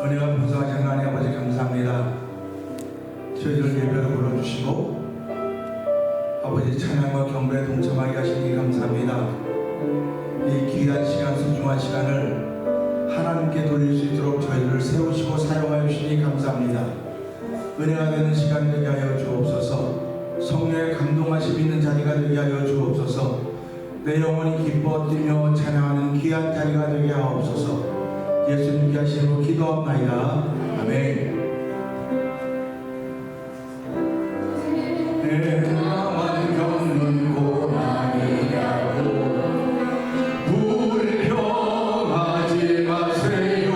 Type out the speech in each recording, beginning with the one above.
은혜가 풍성하신 하나님 아버지 감사합니다. 저희들 예배로 불러주시고 아버지 찬양과 경배에 동참하게 하시니 감사합니다. 이 귀한 시간, 소중한 시간을 하나님께 돌릴 수 있도록 저희들을 세우시고 사용하여 주시니 감사합니다. 은혜가 되는 시간이 되게 하여 주옵소서. 성령의 감동하심 있는 자리가 되게 하여 주옵소서. 내 영혼이 기뻐 뛰며 찬양하는 귀한 자리가 되게 하옵소서. 예수님께 하시는 기도합나이다. 아멘. 내 나만 겪는 고난이라고 불평하지 마세요.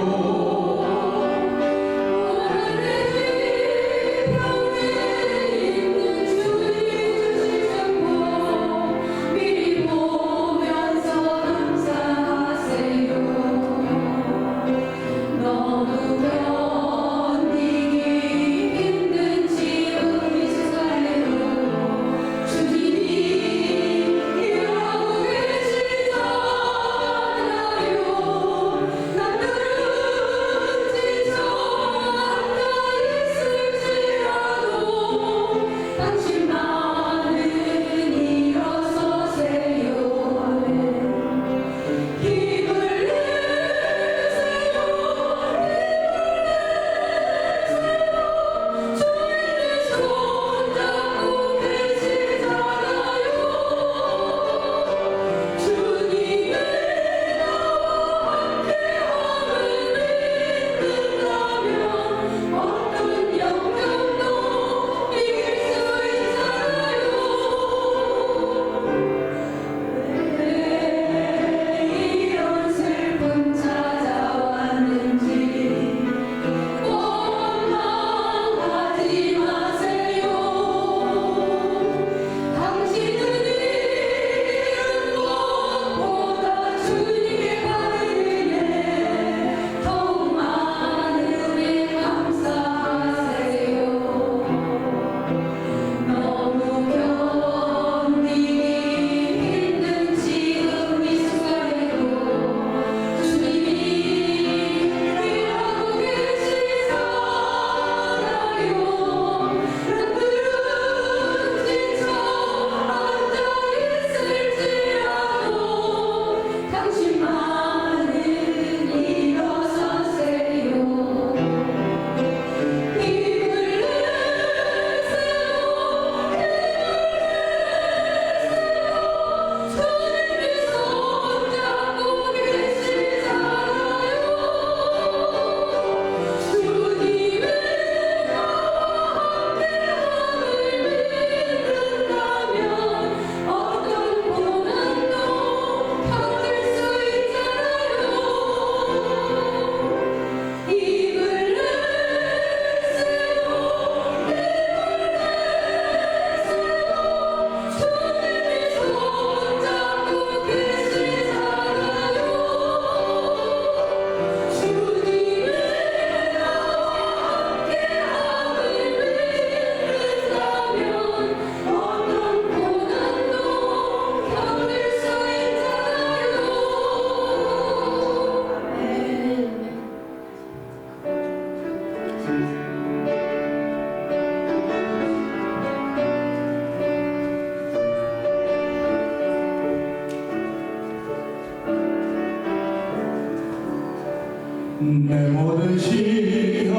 내 모든 시련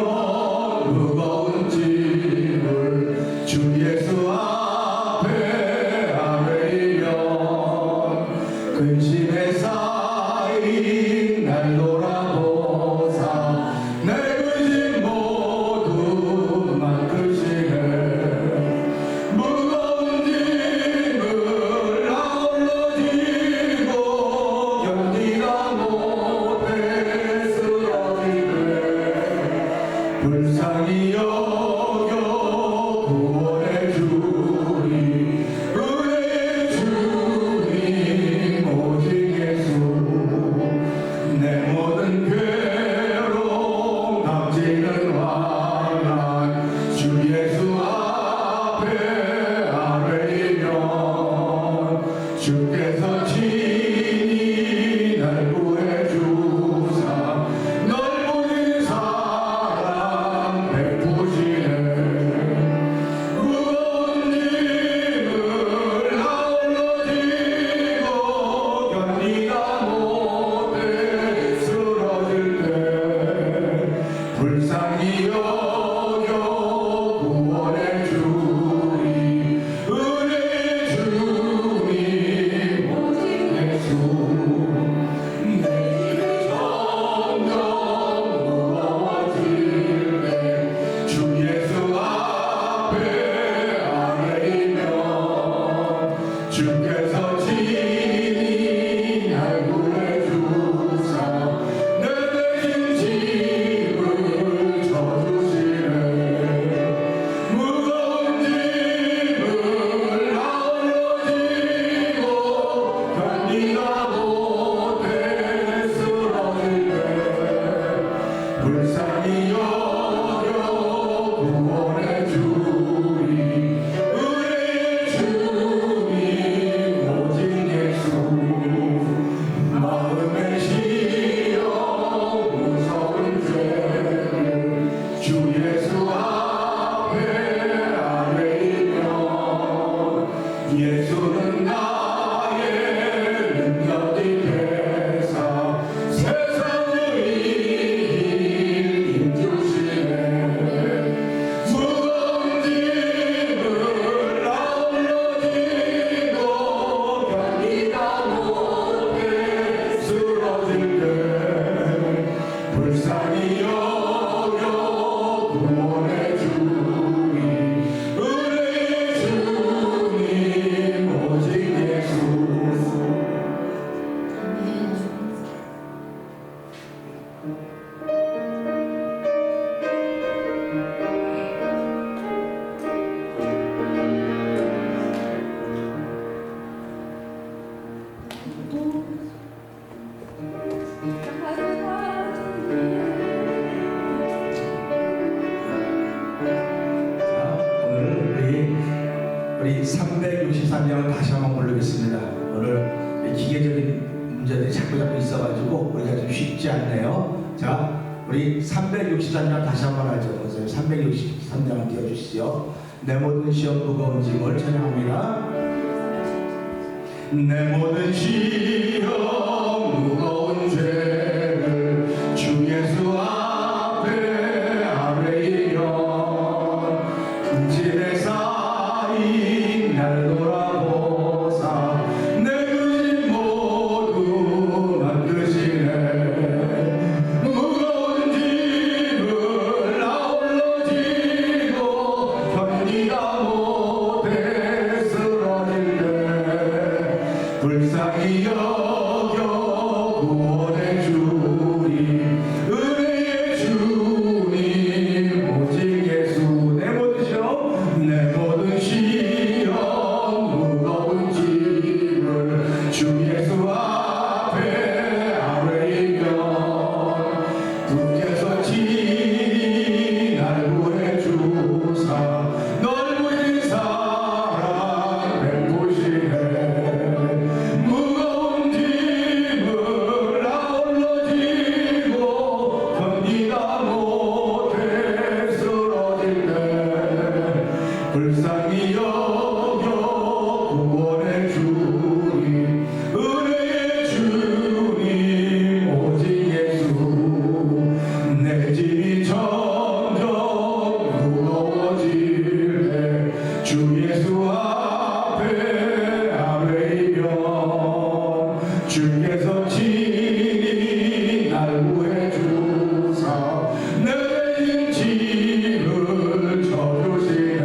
무거운 짐을 주 예수 앞에 아뢰면 근심에 쌓인 날 돌아보사 내 근심 모두 만드시네. 무거운 짐을 아울러 지고 견디다 못해 불쌍히 여겨 구원해 주리 은혜의 주님 오직 예수. 내 모든 괴로움 닥치는 환난 주 예수 앞에 아뢰면 주께서 친히 날 구해 주사 널 보신 사 불쌍히 여겨 구원해 주리 우리 주님 오직 예수 마음에 시려 무서운 죄를 주 예수 앞에 아뢰이며 예수는 나의 능력이 되사 세상을 인주시네 무거운 짐을 아울러지고 견디다 못해 쓰러질 때 불쌍히 여겨 구원해 주리 우리 주님 오직 예수 오늘 우리 363장 다시 한번 부르겠습니다. 오늘 기계적인 문제들이 자꾸 있어가지고 우리가 좀 쉽지 않네요. 자, 우리 363장 다시 한번 하죠. 363장을 띄워주시죠. 내 모든 시험 무거운 짐을 찬양합니다. 내 모든 시험 무거운 죄를 주 예수 앞에 아뢰이려 짐에 쌓인 날 돌아보사 내 근심 모두 만드시네 무거운 짐을 아울러지고 견디다 못해 쓰러질 때 불쌍히 여겨 구원해 주리 은혜의 주님 오직 예수 내 모든 시험 무거운 짐을 주 예수 앞에 아뢰이며 주께서 친히 날 구해 주사 넓으신 사랑 베푸시네 무거운 짐을 아울러지고 견디다 못해 쓰러질 때 불쌍히 여겨 구원해 주리 은혜의 주님 오직 예수 내 짐이 점점 무거워질 때 주 예수 앞에 아뢰이며 주께서 친히 날 구해 주사 내 짐을 져주시네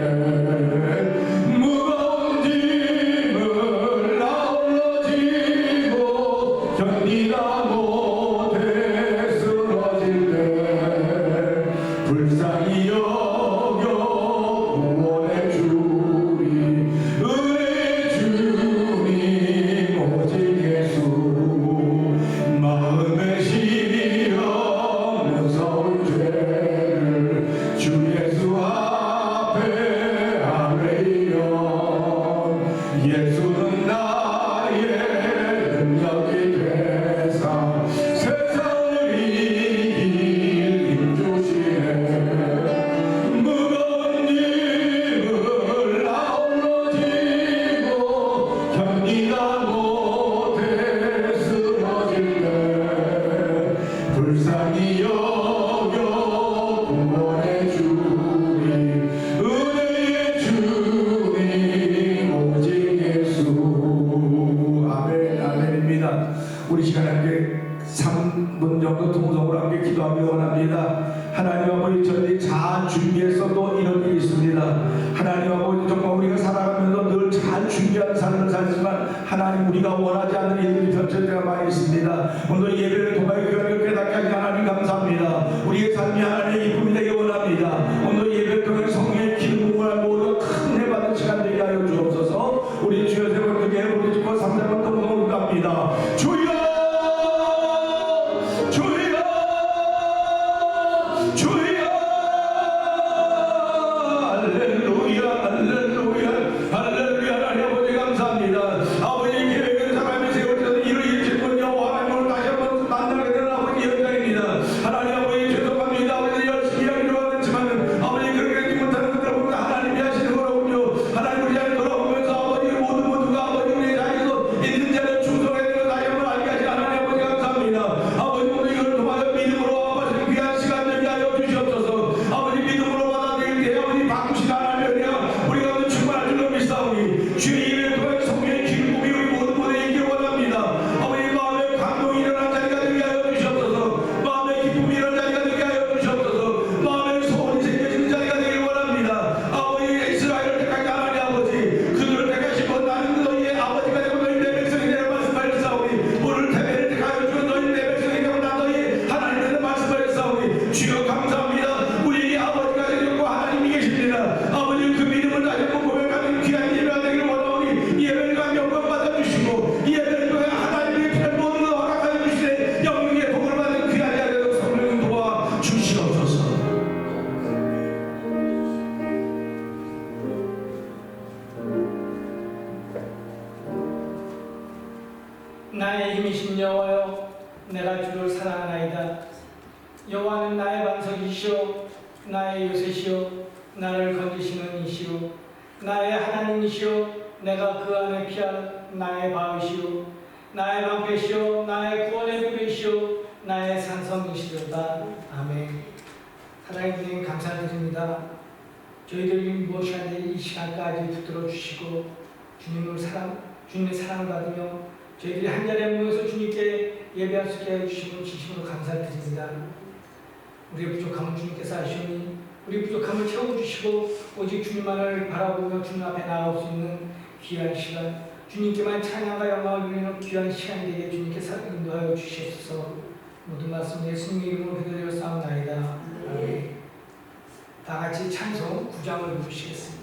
무거운 짐을 아울러지고 견디다 못해 쓰러질 때 불쌍히 여겨 구원해 주리 은혜의 주님 오직 예수 마음에 시려 무서운 죄를 주 예수 앞에 아뢰이며 예수는 나의 능력이 되사 세상을 이길 힘주시네 무거운 짐을 아울러지고 견디다 못해 쓰러질 때 불쌍히 여겨 구원해 주리 은혜의 주님 오직 예수 아멘 아멘입니다. 우리 시간에 함께 3분 정도 통성으로 함께 기도하기 원합니다. 하나님 아버지 저희들이 잘 준비했어도 이런 일이 있습니다. 하나님 아버지 정말 우리가 살아가면서 늘 잘 준비한 삶을 살지만 하나님 우리가 원하지 않는 일들이 펼쳐질 때가 많이 있습니다. 오늘 예배를 통하여 그걸 깨닫게 하신 하나님 감사합니다. 우리의 삶이 하나님의 기쁨이 되기 원합니다. 오늘 예배를 통해 성령의 기름부음을 모두가 큰 해받은 시간 되게 하여 주옵소서. 우리 주여 세 번 크게 우리 주고 3대 동성을 갑니다. 주여 주여 주여 할렐루야 할렐루야 할렐루야. 하나님 아버지 감사합니다. 아버지 계획은 사람이 세워져서 이루어질 분 여호와 하나님을 다시 한번 만나게 되는 아버지 현장입니다. 하나님 아버지 죄송합니다. 아버지 열심히 하기로 하지만 아버지 그렇게 되지 못하는 것들 보면 하나님이 하시는 거로군요. 하나님 우리 자리 돌아오면서 아버지 모두가 아버지 우리 자리에서 있는 자를 충성해야 되는 걸 다시 한번 알게 하신 하나님 아버지 감사합니다. 아버지 오늘 이걸 통하여 믿음으로 아버지 귀한 시간 되게 하여 주시옵소서. 아버지 믿음으로 받아들일 때 아버지 바꾸시는 하나님 우리가 오늘 충만할 줄로 믿사오니 주의 이름을 통해 성령의 기쁨이 우리 모든 분에 있기를 원합니다. 아버지 마음의 감동이 일어난 자리가 되게 하여 주시옵소서. 마음의 기쁨이 일어난 자리가 되게 하여 주시옵소서. 마음의 소원이 생겨지는 자리가 되기를 원합니다. 아버지 이스라엘을 택하게 하나님 아버지 그들을 택하시고 나는 너희의 아버지가 되고 너희 내 백성이 되는 말씀하셨사오니 오늘 태배를 택하여 주고 너희 내 백성이 되고 나 너희 하나님 되는 말씀하셨사오니 주여 감사합니다. 우리 아버지가 되셨고 하나님이 계십니다. 아버지 그 믿음을 다시 한번 고백하는 귀한 예배가 되기를 원하오니 이 예배를 영광 받아주시고 이 예배를 통해 하나님의 필요한 모든 걸 허락하여 주시되 영광의 복을 받는 귀한 자들로 성령 도와 주시옵소서. 나의 힘이신 여호와여, 내가 주를 사랑하나이다. 여호와는 나의 반석이시오, 나의 요새시오, 나를 건지시는 이시오, 나의 하나님이시오, 내가 그 안에 피할 나의 바위시오, 나의 방패시오, 나의 구원의 뿌리시오, 나의 산성이시로다. 아멘. 하나님 감사드립니다. 저희들이 무엇이든지 이 시간까지 붙들어 주시고 주님의 사랑을 받으며 저희들이 한 자리에 모여서 주님께 예배할 수 있게 해주시고 진심으로 감사드립니다. 우리의 부족함을 주님께서 아시오니 우리 부족함을 채워주시고 오직 주님만을 바라보며 주님 앞에 나아올 수 있는 귀한 시간, 주님께만 찬양과 영광을 누리는 귀한 시간이 되게 주님께서 인도하여 주시옵소서. 모든 말씀 예수님의 이름으로 기도드려 싸움나이다. 다 같이 찬송 9장을 부르시겠습니다.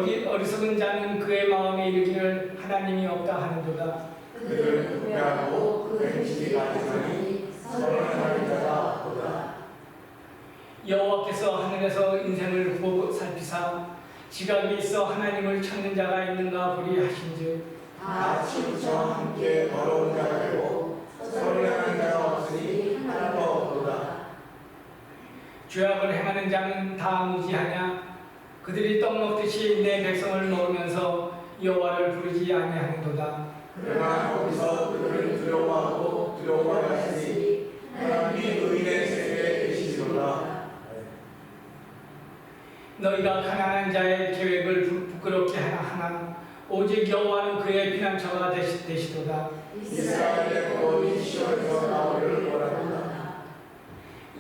어리석은 자는 그의 마음에 이르기를 하나님이 없다 하는도다. 그를 구별하고 그 행실이 가증하니 선언하는 자가 보다. 여호와께서 하늘에서 인생을 보고 살피사 지각이 있어 하나님을 찾는 자가 있는가 보리 하신즉 다 치우쳐 함께 더러운 자가 되고 선언하는 자가 없으니 하나도 없도다. 죄악을 행하는 자는 다 무지하냐? 그들이 떡 먹듯이 내 백성을 먹으면서 여호와를 부르지 아니하는도다. 그러나 거기서 그들을 두려워하고 두려워하였으니 하나님이 의인의 세계에 계시리로다. 너희가 가난한 자의 계획을 부끄럽게 하나 오직 여호와는 그의 피난처가 되시도다. 이스라엘의 거룩이 시온에서 나오기를 원하노라.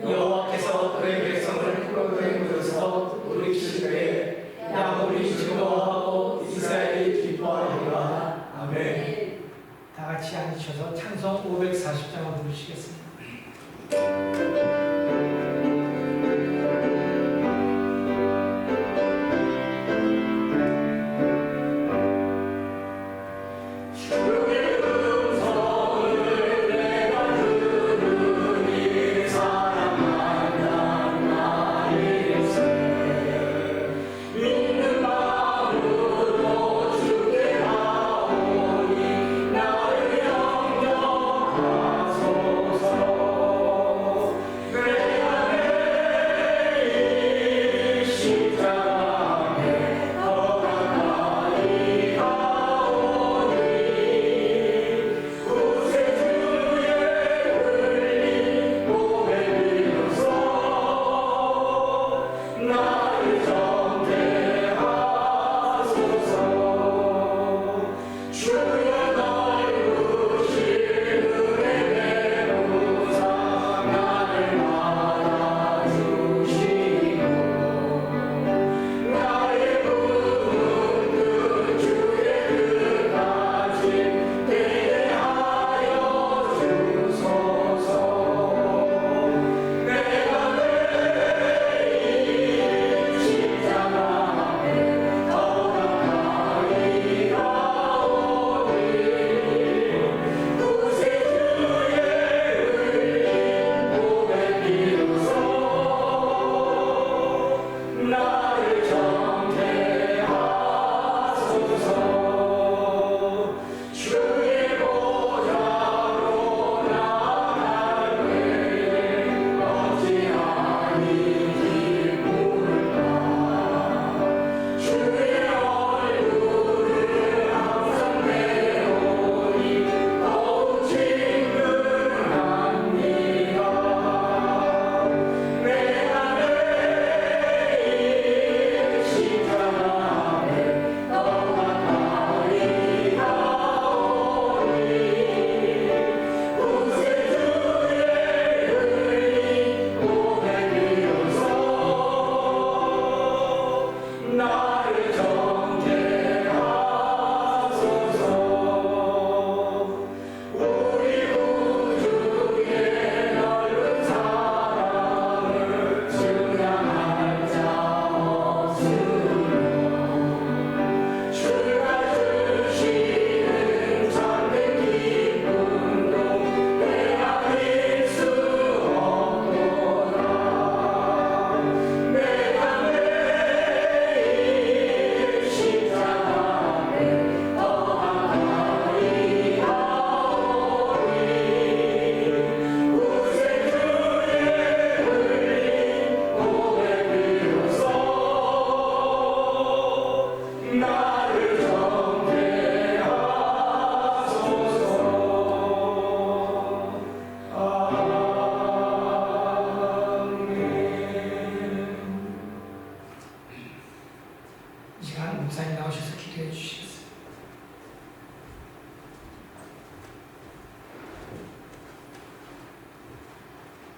여호와께서 그의 백성을 풀어내면서 돌이키실 때에 야곱이 즐거워하고 이스라엘이 기뻐하리라. 아멘. 다 같이 앉으셔서 찬송 540장을 부르시겠습니다.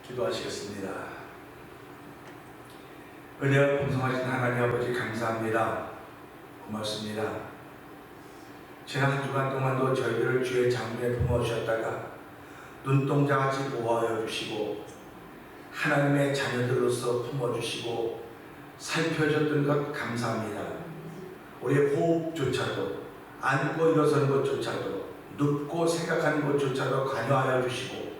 기도하시겠습니다. 은혜와 풍성하신 하나님 아버지 감사합니다. 고맙습니다. 지난 한 주간 동안도 저희들을 주의 장문에 품어주셨다가 눈동자같이 보호하여 주시고 하나님의 자녀들로서 품어주시고 살펴줬던 것 감사합니다. 우리의 호흡조차도, 앉고 일어서는 것조차도, 눕고 생각하는 것조차도 관여하여 주시고,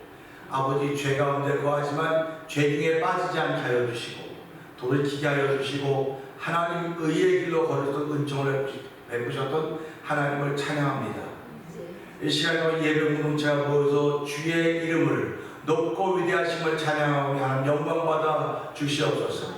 아버지 죄 가운데 거하지만 죄 중에 빠지지 않게 하여 주시고, 돌이키게 하여 주시고, 하나님 의의 길로 걸어서 은총을 베푸셨던 하나님을 찬양합니다. 이 시간에 예배 공동체가 모여서 주의 이름을 높고 위대하심을 찬양하고 하나님 영광받아 주시옵소서.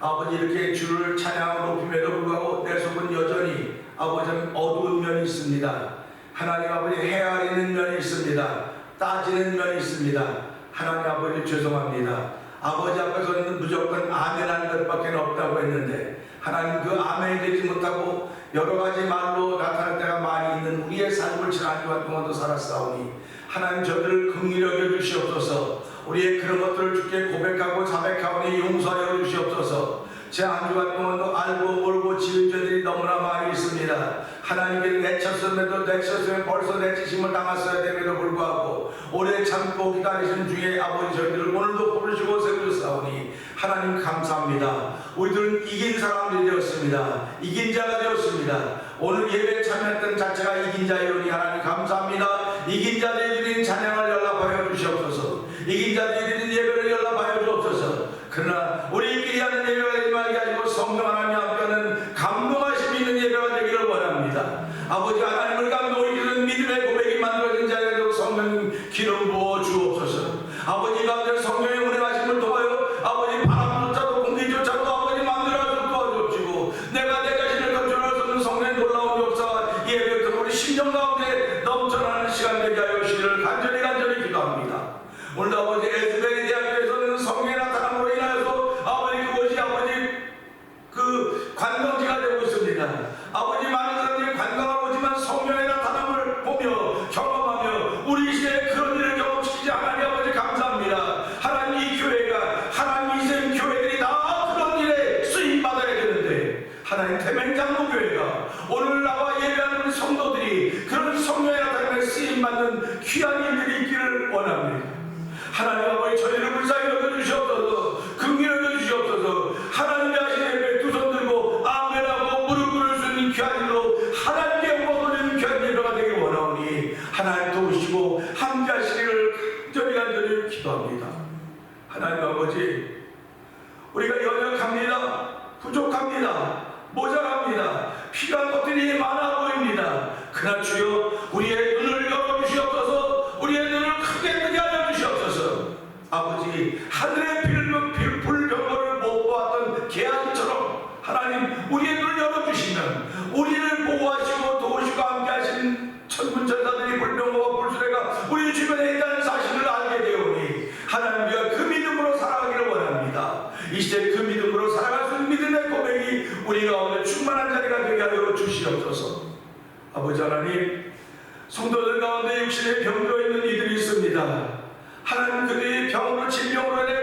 아버지 이렇게 주를 찬양하고 높임에도 불구하고 내 속은 여전히 아버지 어두운 면이 있습니다. 하나님 아버지 헤아리는 면이 있습니다. 따지는 면이 있습니다. 하나님 아버지 죄송합니다. 아버지 앞에서는 무조건 아멘하는 것밖에 없다고 했는데 하나님 그 아멘이 되지 못하고 여러 가지 말로 나타날 때가 많이 있는 우리의 삶을 지난 한 주간 동안도 살았사오니 하나님 저들을 긍휼히 여겨 주시옵소서. 우리의 그런 것들을 주께 고백하고 자백하오니 용서하여 주시옵소서. 제 한 주간 동안도 알고 모르고 지은 죄들이 너무나 많이 있습니다. 하나님께 내쳤음에도 벌써 내치심을 당했어야 됨에도 불구하고 오래 참고 기다리신 중에 아버지 저희들을 오늘도 부르시고 세우셨사오니 하나님 감사합니다. 우리들은 이긴 사람들이 되었습니다. 이긴 자가 되었습니다. 오늘 예배에 참여했던 자체가 이긴 자이오니 하나님 감사합니다. 이긴 자들이 드린 찬양을 연락하여 주시옵소서. 이긴 자들이 드린 예배를 연락하여 주옵소서. 그러나 우리끼리 하는 예배가 되지 말게 하시고 성령 하나님 앞에는 감동하심 있는 예배가 되기를 원합니다. 아버지 하나님을 감동시키는 믿음의 고백이 만들어진 자에도 성령 기름 부어 주옵소서. 아버지 가운데 성령의 운행하심을 도와요. 아버지 바람조차도 공기조차도 아버지 만들어서 도와주옵시고 내가 내 자신을 컨트롤할 수 없는 성령의 놀라운 역사가 예배부터 우리 심령 가운데 넘쳐나는 시간 되게 하여 주시기를 간절히 기도합니다. 오늘도 아버지 에스베리 대학교에서는 성령의 나타남으로 인하여서 아버지 그것이 아버지 그 관광지가 되고 있습니다. 아버지 많은 사람들이 관광을 오지만 성령의 나타남을 보며 경험하며 우리 시대에 그런 일을 경험시키지 하나님 아버지 감사합니다. 하나님 이 교회가 하나님 이생 교회들이 다 그런 일에 쓰임 받아야 되는데 하나님 태맹장로교회가 오늘 나와 예배하는 우리 성도들이 그런 성령의 나타남에 쓰임 받는 귀한 일들이 있기를 원합니다. 하나님 아버지 저희를 불쌍히 여겨주시옵소서. 긍휼히 여겨주시옵소서. 하나님의 하신 예배 두 손 들고 아멘하고 무릎 꿇을 수 있는 귀한 일로 하나님께 영광 돌리는 귀한 예배가 되길 원하오니 하나님 도우시고 함께 하시기를 간절히 기도합니다. 하나님 아버지 우리가 연약합니다. 부족합니다. 모자랍니다. 필요한 것들이 많아 보입니다. 그러나 주여 우리의 눈을 열어주시옵소서. 우리의 눈을 크게 뜨게 하여 주시옵소서. 아버지 하늘의 불병거를 못 보았던 개한처럼 하나님 우리의 눈을 열어주시면 우리를 보호하시고 도우시고 함께 하신 천군천사들이 불병거와 불수레가 우리 주변에 있다는 사실을 알게 되오니 하나님 우리가 그 믿음으로 살아가기를 원합니다. 이 시대 그 믿음으로 살아갈 수 있는 믿음의 고백이 우리 가운데 충만한 자리가 되게 하여 주시옵소서. 아버지 하나님 성도들 가운데 육신의 병들어 있는 이들이 있습니다. 하나님 그들이 병으로 질병으로 인해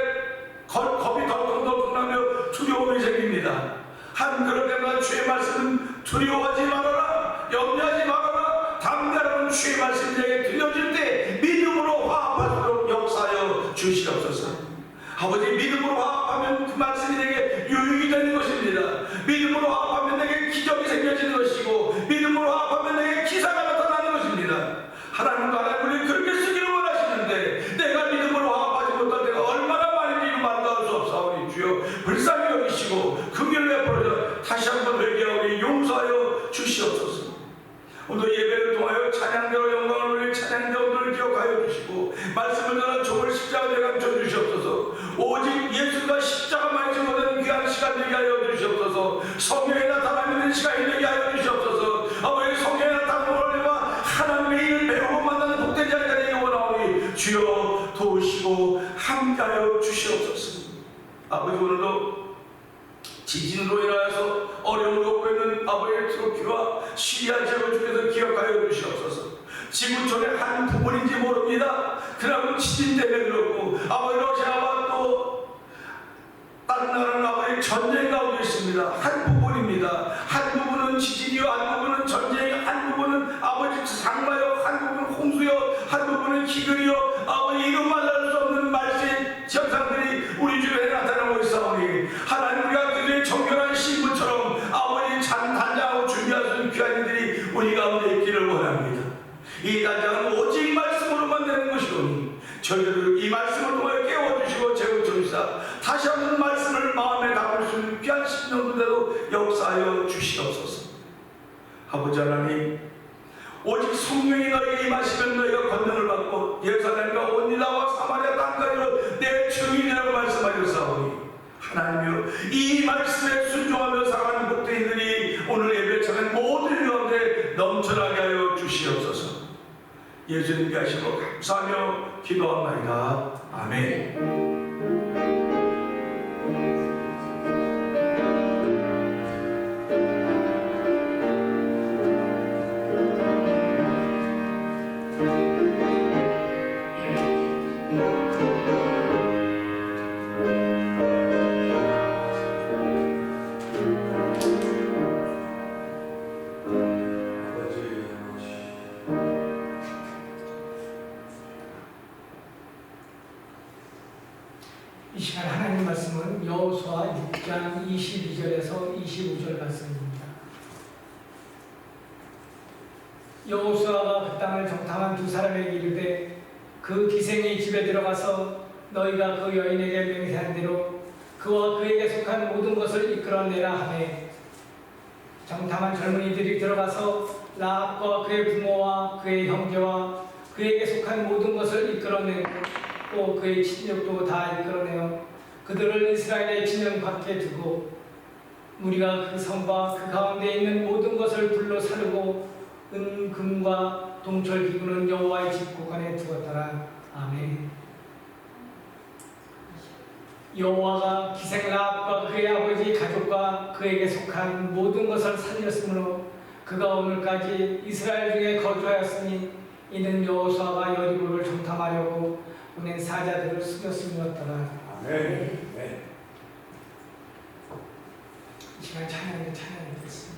겁이 덜컹덜컹 나며 두려움이 생깁니다. 한 그럴 때마다 주의 말씀은 두려워하지 말아라, 염려하지 말아라, 담대하는 주의 말씀이 내게 들려질 때 믿음으로 화합하도록 역사하여 주시옵소서. 아버지 믿음으로 화합하면 그 말씀이 내게 유익이 되는 것입니다. 믿음으로 화합하면 내게 기적이 생겨지는 것이고 믿음으로 화합하면 내게 기사가 나타나는 것입니다. 하나님과 하나님을 그렇게 쓰기를 원하시는데 내가 믿음으로 화합하지 못할 때가 얼마나 많은지 말도 할 수 없사오니 주여 불쌍히 여기시고 긍휼을 베풀어 다시 한번 회개하오니 용서하여 주시옵소서. 오늘 예배를 통하여 찬양대로 영광을 올릴 찬양대원들을 기억하여 주시고 말씀을 전한 종을 십자가에 감춰 주시옵소서. 오직 예수가 십자가만 지고는 귀한 시간 되게 하여 주시옵소서. 성령의 나타남 있는 시간이 되게 하여 주시옵소서. 아버지 성령의 나타남을 올리와 하나님의 일을 배우고 만나는 복된 자리가 되게 원하오니 주여 도우시고 함께하여 주시옵소서. 아버지 오늘도 지진으로 인하여서 어려움을 겪고 있는 아버지의 트로키와 시리아 지역을 주께서 기억하여 주시옵소서. 지구촌의 한 부분인지 모릅니다. 그러나 지진 때문에 그렇고 아버지 러시아와 또 다른 나라는 아버지 전쟁 가운데 있습니다. 한 부분입니다. 한 부분은 지진이요, 한 부분은 전쟁, 한 부분은 아버지 상마요, 한 부분은 홍수요, 한 부분은 기근이요. 아버지 이름 말할 수 없는 말세 현상들이 우리 주변에 나타나고 있사오니 하나님 우리가 그들의 정결한 신부처럼 아버지 단장하고 우리 가운데 있기를 원합니다. 이 단장은 오직 말씀으로만 되는 것이오니 저희들을 이 말씀을 통해 깨워주시고 재워주시사 다시 한번 말씀을 마음에 담을 수 있는 귀한 심령들대로 역사하여 주시옵소서. 아버지 하나님, 오직 성령이 너에게 임하시면 너희가 권능을 받고 예루살렘과 온 유다와 사마리아 땅까지로 내 증인이라고 말씀하셨사오니 하나님이여, 이 말씀에 순종하며 살아가는 복되인들이 오늘 예배처럼 모든 가운데 넘쳐나게 하여 주시옵소서. 예수님께 하시고 감사하며 기도합니다. 아멘. 이 시간 하나님 말씀은 여호수아 6장 22절에서 25절 말씀입니다. 여호수아가 그 땅을 정탐한 두 사람에게 이르되 그 기생이 집에 들어가서 너희가 그 여인에게 맹세한 대로 그와 그에게 속한 모든 것을 이끌어내라 하매 정탐한 젊은이들이 들어가서 라합과 그의 부모와 그의 형제와 그에게 속한 모든 것을 이끌어내고 또 그의 친족도 다 이끌어내어 그들을 이스라엘의 진영 밖에 두고 무리가 그 성과 그 가운데 있는 모든 것을 불로 사르고 은, 금과 동철 기구는 여호와의 집 곳간에 두었더라. 아멘. 여호와가 기생 라합과 그의 아버지 가족과 그에게 속한 모든 것을 살렸으므로 그가 오늘까지 이스라엘 중에 거주하였으니 이는 여호수아가 여리고를 정탐하려고 보낸 사자들을 숙였음이었더라. 아멘. 이 시간 찬양이 됐습니다.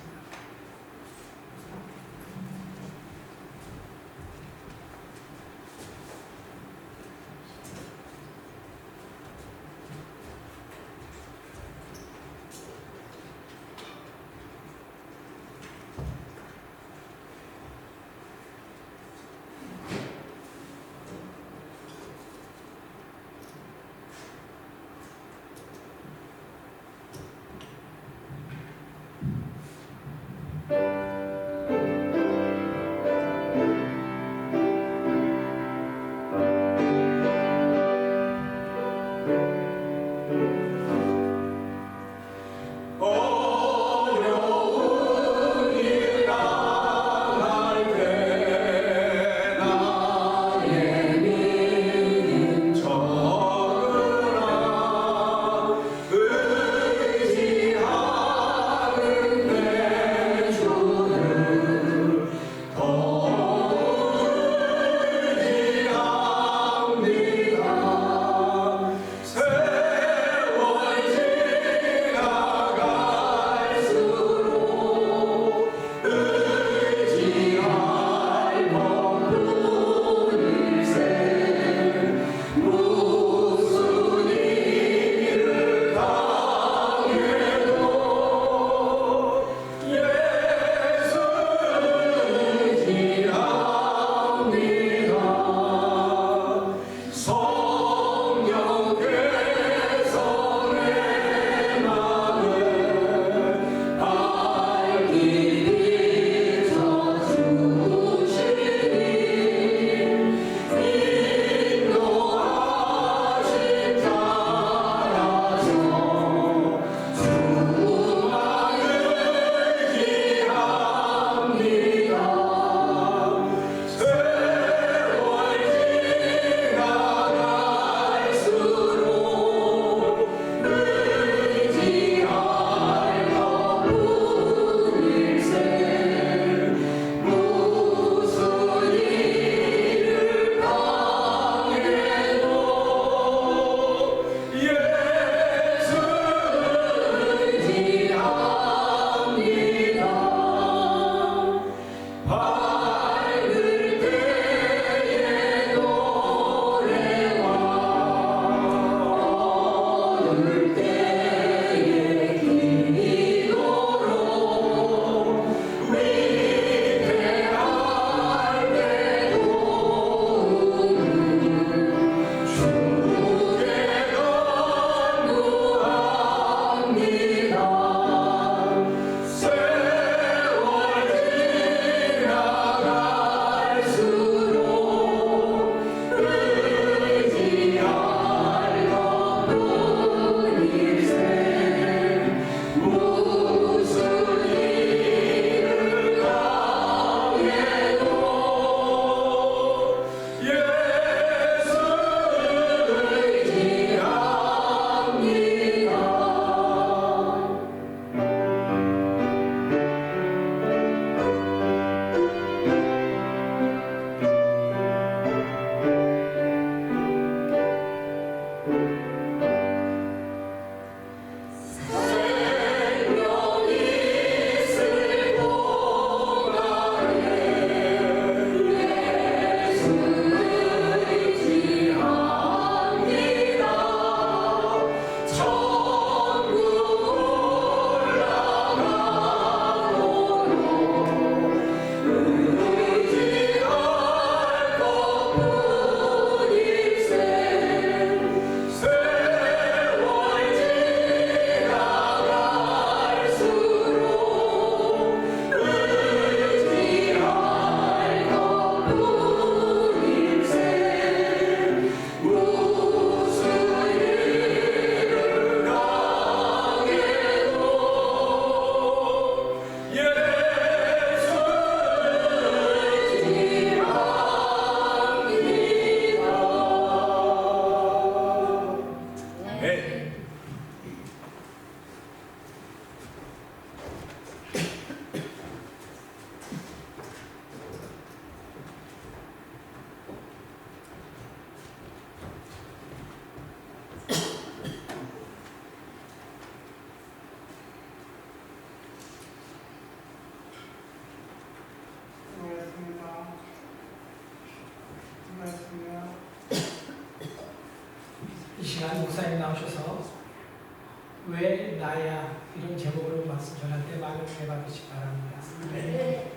은혜 받으시기 바랍니다. 네.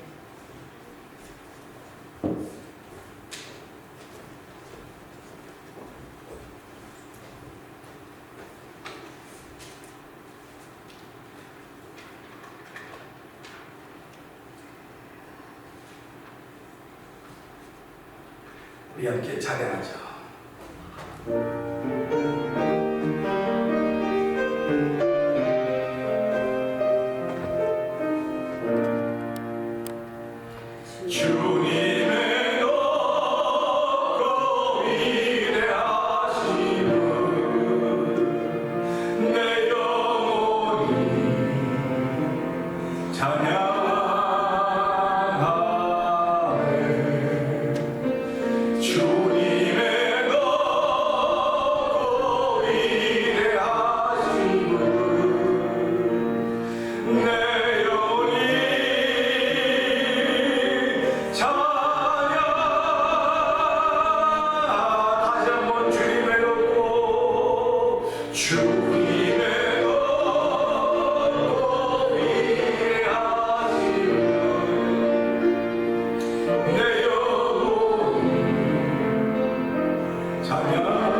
우리 함께 찬양하죠. 주님의 높고 위대하심을 내 영혼이 찬양하네. 주님의 높고 위대하심을 내 영혼이 다시 한번 주님의 높고 위대하심을 내 영혼이 찬양하네.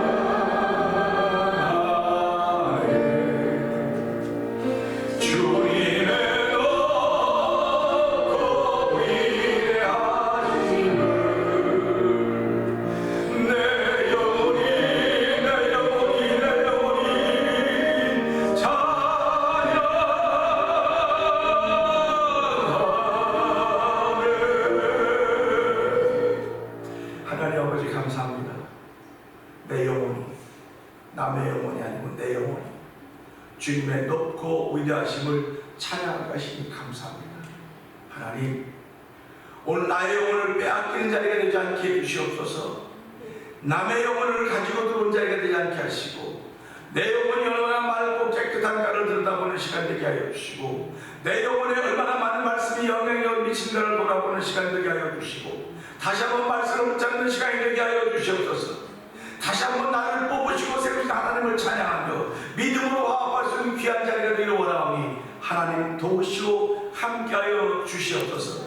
주님의 높고 위대하심을 내 영혼이 찬양하네. 하나님 아버지 감사합니다. 내 영혼이, 남의 영혼이 아니고 내 영혼이 주님의 높고 위대하심을 찬양할 것이니 감사합니다. 하나님, 오늘 나의 영혼을 빼앗기는 자리가 되지 않게 해주시옵소서. 남의 영혼을 가지고 들어온 자리가 되지 않게 하시고, 내 영혼이 얼마나 맑고 깨끗한 가를 들여다보는 시간 되게 하여 주시고, 내 영혼에 얼마나 많은 말씀이 영향력을 미친가를 돌아보는 시간 되게 하여 주시고, 다시 한번 말씀을 붙잡는 시간이 되게 하여 주시옵소서. 다시 한번 나를 뽑으시고 새롭게 하나님을 찬양하며 믿음으로 화합할 수 있는 귀한 자리가 되기를 원하오니 하나님 도우시고 함께하여 주시옵소서.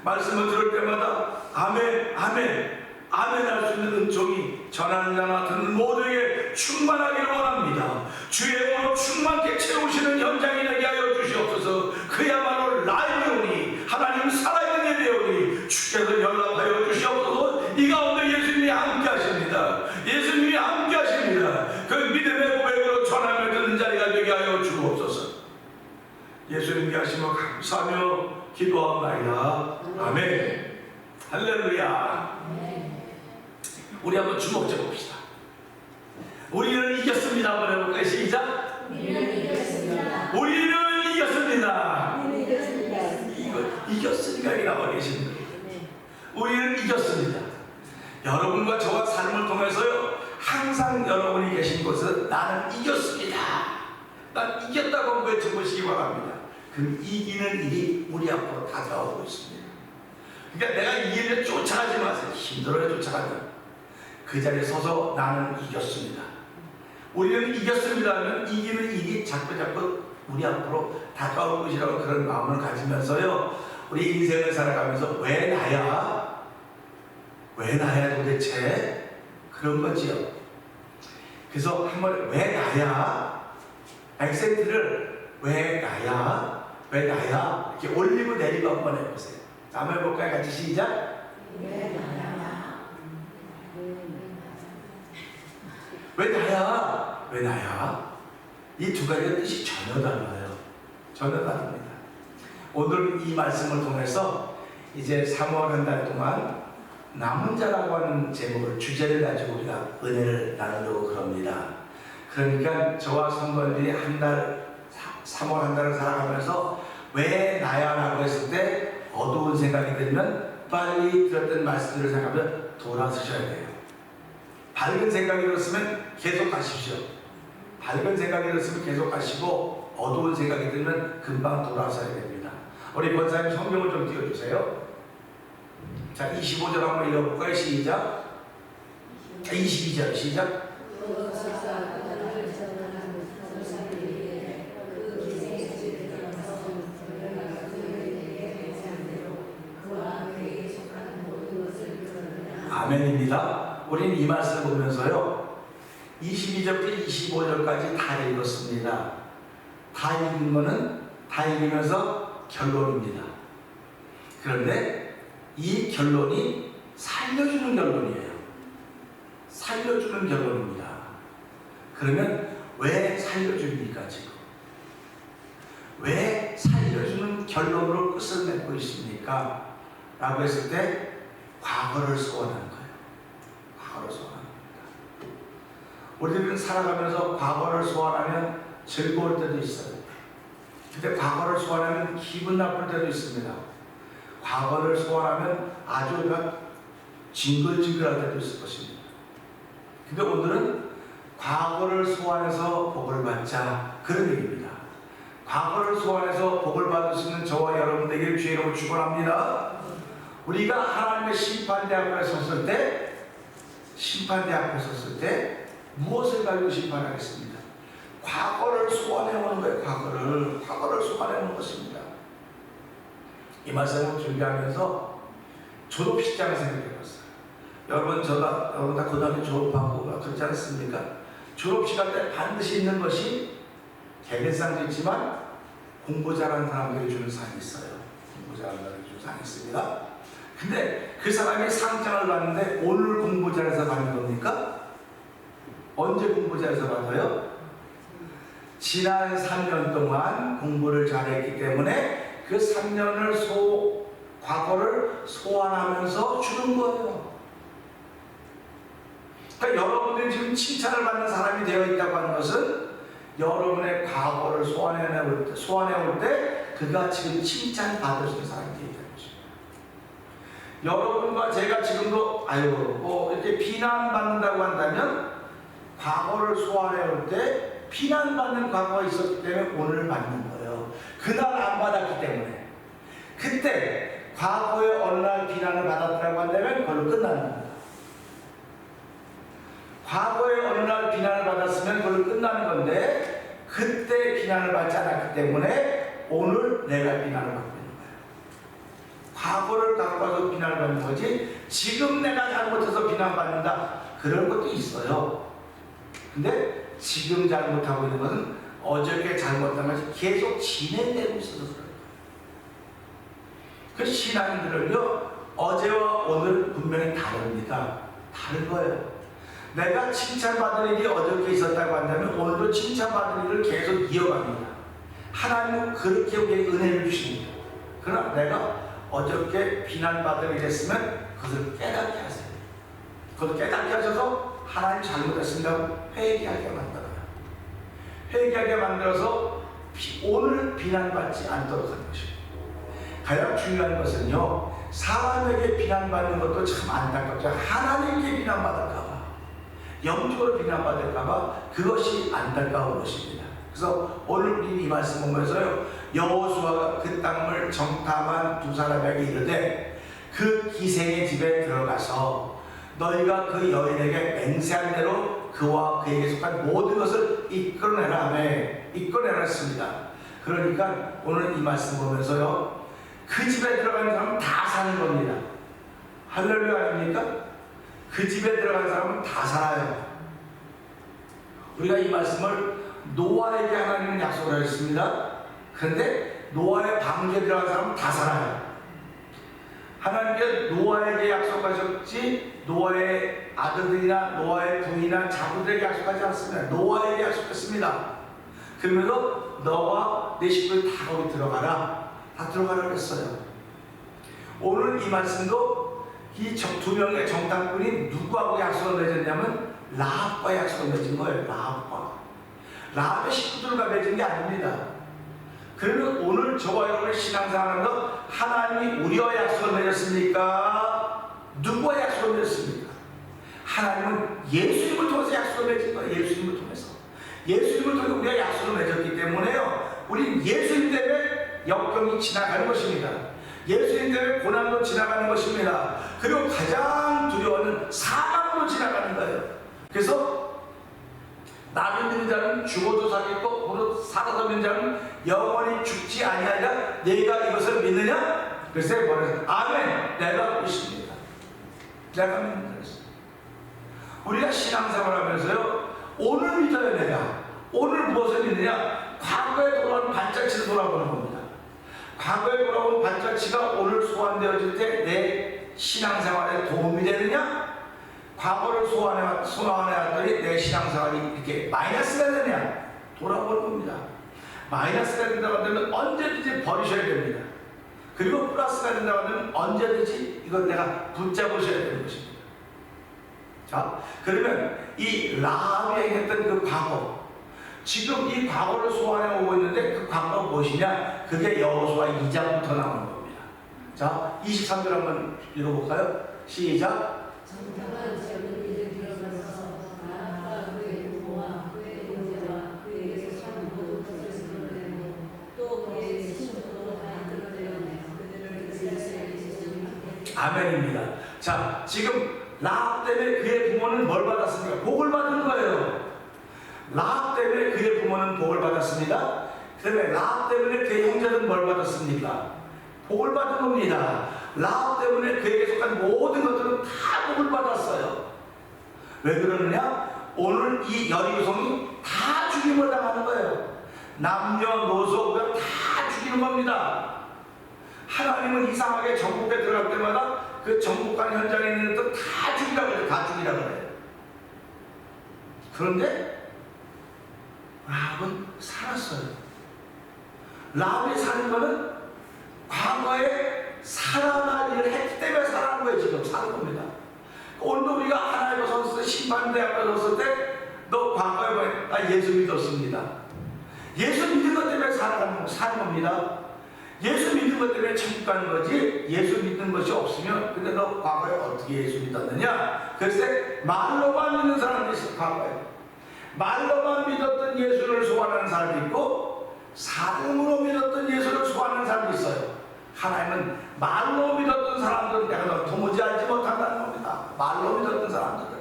말씀을 들을 때마다 아멘 아멘 아멘 할 수 있는 은총이 전하는 자나 듣는 모두에게 충만하기를 원합니다. 주의 영으로 충만케 채우시는 현장이 되게 하여 주시옵소서. 그야말로 라이브오니 하나님 살아있는 예배오니 주께서 연락하여 주시옵소서. 이 가운데 예수님이 함께 하십니다. 예수님이 함께 하십니다. 그 믿음의 고백으로 전하며 듣는 자리가 되게 하여 주옵소서. 예수님께 하시며 감사하며 기도합니다. 아멘. 할렐루야. 우리 한번 주먹 져봅시다. 우리는 이겼습니다. 한번 해볼까요? 시작. 우리는 이겼습니다. 우리는 이겼습니다. 우리는 이겼습니다. 이거 이겼으니까 여기 나와 계십니다. 우리는 이겼습니다. 여러분과 저와 삶을 통해서요, 항상 여러분이 계신 곳은 나는 이겼습니다. 난 이겼다고 외쳐보시기 바랍니다. 그럼 이기는 일이 우리 앞으로 다가오고 있습니다. 그러니까 내가 이기는 쫓아가지 마세요. 힘들어야 쫓아가죠. 그 자리에 서서 나는 이겼습니다. 우리는 이겼습니다 하면 이기는 일이 자꾸 우리 앞으로 다가올 것이라고 그런 마음을 가지면서요, 우리 인생을 살아가면서 왜 나야? 왜 나야 도대체? 그런 거지요. 그래서 한번 왜 나야? 액센트를 왜 나야? 왜 나야? 이렇게 올리고 내리고 한번 해보세요. 한번 해볼까요? 같이 시작. 왜 나야? 왜 나야? 왜 나야? 이 두 가지의 뜻이 전혀 달라요. 전혀 다릅니다. 오늘 이 말씀을 통해서 이제 3월 한 달 동안 남은 자라고 하는 제목을, 주제를 가지고 우리가 은혜를 나누려고 그럽니다. 그러니까 저와 성도들이 한 달, 3월 한 달을 살아가면서 왜 나야? 라고 했을 때 어두운 생각이 들면 빨리 들었던 말씀들을 생각하면 돌아서셔야 돼요. 밝은 생각이 들었으면 계속 가십시오. 밝은 생각이 들었으면 계속 가시고, 어두운 생각이 들면 금방 돌아서야 됩니다. 우리 권사님 성경을 좀 띄워주세요. 자, 25절 한번 읽어볼까요? 시작. 22절 시작. 아멘입니다. 우리는 이 말씀을 보면서요 22절부터 25절까지 다 읽었습니다. 다 읽은 거는 다 읽으면서 결론입니다. 그런데 이 결론이 살려주는 결론이에요. 살려주는 결론입니다. 그러면 왜 살려줍니까 지금? 왜 살려주는 결론으로 끝을 맺고 있습니까? 라고 했을 때 과거를 소원하는 거예요. 과거를 소원하는 겁니다. 우리들은 살아가면서 과거를 소원하면 즐거울 때도 있어요. 근데 과거를 소원하면 기분 나쁠 때도 있습니다. 과거를 소원하면 아주 징글징글할 때도 있을 것입니다. 근데 오늘은 과거를 소원해서 복을 받자 그런 얘기입니다. 과거를 소원해서 복을 받을 수 있는 저와 여러분에게 주의 이름으로 축원합니다. 우리가 하나님의 심판대 앞에 섰을 때 무엇을 가지고 심판하겠습니까? 과거를 소환해오는 거예요. 과거를 소환해오는 것입니다. 이 말씀을 준비하면서 졸업식장을 생각해봤어요. 여러분 다 고등학교 졸업하고 그렇지 않습니까? 졸업식할 때 반드시 있는 것이 개별상도 있지만 공부 잘하는 사람들이 주는 상이 있어요. 공부 잘하는 사람들이 주는 상이 있습니다. 근데 그 사람이 상장을 받는데 오늘 공부 잘해서 받는 겁니까? 언제 공부 잘해서 받아요? 지난 3년 동안 공부를 잘했기 때문에 그 3년을 과거를 소환하면서 주는 거예요. 그러니까 여러분들이 지금 칭찬을 받는 사람이 되어 있다고 하는 것은 여러분의 과거를 소환해올 때 그가 지금 칭찬받을 수 있는 사람이 되어 있다는 것입니다. 여러분과 제가 지금도 이렇게 비난받는다고 한다면 과거를 소환해올 때 비난받는 과거가 있었기 때문에 오늘 받는 거예요. 그날 안 받았기 때문에. 그때 과거에 어느 날 비난을 받았다고 한다면 그걸로 끝나는 겁니다. 과거에 어느 날 비난을 받았으면 그걸로 끝나는 건데 그때 비난을 받지 않았기 때문에 오늘 내가 비난을 받고 있는 거예요. 과거를 갖고 와서 비난을 받는 거지 지금 내가 잘못해서 비난받는다 그런 것도 있어요. 근데 지금 잘못하고 있는 것은 어저께 잘못한 것이 계속 진행되고 있어서 그래요. 그 신앙인들은요 어제와 오늘 분명히 다릅니다. 다른 거예요. 내가 칭찬받을 일이 어저께 있었다고 한다면 오늘도 칭찬받을 일을 계속 이어갑니다. 하나님은 그렇게 우리에게 은혜를 주십니다. 그러나 내가 어저께 비난받을 일이 있으면 그것을 깨닫게 하세요. 그것을 깨닫게 하셔서 하나님 잘못했습니다. 회개하게 만들어요. 회개하게 만들어서 오늘 비난받지 않도록 하는 것입니다. 가장 중요한 것은요 사람에게 비난받는 것도 참 안타깝죠. 하나님께 비난받을까봐 영적으로 비난받을까봐 그것이 안타까운 것입니다. 그래서 오늘 우리 이 말씀 보면서요 여호수아가 그 땅을 정탐한 두 사람에게 이르되 그 기생의 집에 들어가서 너희가 그 여인에게 맹세한 대로 그와 그에게 속한 모든 것을 이끌어내라 했습니다. 그러니까 오늘 이 말씀 보면서요 그 집에 들어가는 사람은 다 사는 겁니다. 할렐루야 아닙니까? 그 집에 들어간 사람은 다 살아요. 우리가 이 말씀을 노아에게 하나님은 약속을 하셨습니다. 그런데 노아의 방주에 들어간 사람은 다 살아요. 하나님께 노아에게 약속하셨지 노아의 아들들이나 노아의 부인이나 자부들에게 약속하지 않습니다. 노아에게 약속했습니다. 그러면서 너와 내 식구들 다 거기 들어가라. 다 들어가라고 했어요. 오늘 이 말씀도 이 두 명의 정탐꾼이 누구하고 약속을 맺었냐면 라합과 약속을 맺은 거예요. 라합의 식구들과 맺은 게 아닙니다. 그러면 오늘 저와 여러분의 신앙생활하면서 하나님이 우리와 약속을 맺었습니까? 누구와 약속을 맺었습니까? 하나님은 예수님을 통해서 약속을 맺은 거예요. 예수님을 통해서 우리가 약속을 맺었기 때문에요 우리는 예수님 때문에 역경이 지나가는 것입니다. 예수님 때문에 고난도 지나가는 것입니다. 그리고 가장 두려워하는 사망으로 지나가는 거예요. 그래서 나를 믿는 자는 죽어도 살겠고 무릇 살아서 믿는 자는 영원히 죽지 아니하리라. 내가 이것을 믿느냐? 글쎄 뭐래요? 아멘. 내가 믿습니다. 내가 믿는다 그랬어요. 우리가 신앙생활 하면서요, 오늘 믿어야 내가. 오늘 무엇을 믿느냐? 과거에 돌아온 발자취를 돌아보는 겁니다. 과거에 돌아온 발자취가 오늘 소환되어질 때 내 신앙생활에 도움이 되느냐? 과거를 소환해왔더니 내 신앙생활이 이렇게 마이너스가 되느냐? 돌아보는 겁니다. 마이너스가 된다고 하면 언제든지 버리셔야 됩니다. 그리고 플러스가 된다고 하면 언제든지 이걸 내가 붙잡으셔야 되는 것입니다. 자, 그러면 이 라합이 행했던 그 과거, 지금 이 과거를 소환해 오고 있는데 그 과거가 무엇이냐? 그게 여호수아 2장부터 나오는 겁니다. 자, 23절 한번 읽어볼까요? 시작. 정탐한 지역은 이를 들어가서 라합과 그의 부모와 그의 형제와 그에게서 산 모든 것을 드러내고 또 그의 친구도 다 드러내어 그들을 이스라엘에 지시니 아멘입니다. 자, 지금 라합 때문에 그의 부모는 뭘 받았습니까? 복을 받은 거예요. 라합 때문에 그의 부모는 복을 받았습니다. 그 다음에 라합 때문에 그의 형제는 뭘 받았습니까? 복을 받은 겁니다. 라합 때문에 그에게 속한 모든 것들은 다 복을 받았어요. 왜 그러느냐? 오늘 이 여리고성이 다 죽임을 당하는 거예요. 남녀노소 그냥 다 죽이는 겁니다. 하나님은 이상하게 정복에 들어갈 때마다 그 정복관 현장에 있는 것들 다 죽이라고 해요. 다 죽이라고 해요. 그런데 라합은 살았어요. 라합이 사는 거는 과거에 살아날 일을 했기 때문에 살아난 거예요. 지금 사는 겁니다. 오늘도 우리가 하나님 앞에 섰을 때, 심판대 앞에 섰을 때 너 과거에 뭐야? 나 예수 믿었습니다. 예수 믿은 것 때문에 사는 겁니다. 예수 믿는 것 때문에 천국 가는 거지, 예수 믿는 것이 없으면 근데 너 과거에 어떻게 예수 믿었느냐? 글쎄 말로만 믿는 사람도 있어. 과거에 말로만 믿었던 예수를 소환하는 사람도 있고 삶으로 믿었던 예수를 소환하는 사람도 있어요. 하나님은 말로 믿었던 사람들은 내가 너 도무지 알지 못한다는 겁니다. 말로 믿었던 사람들은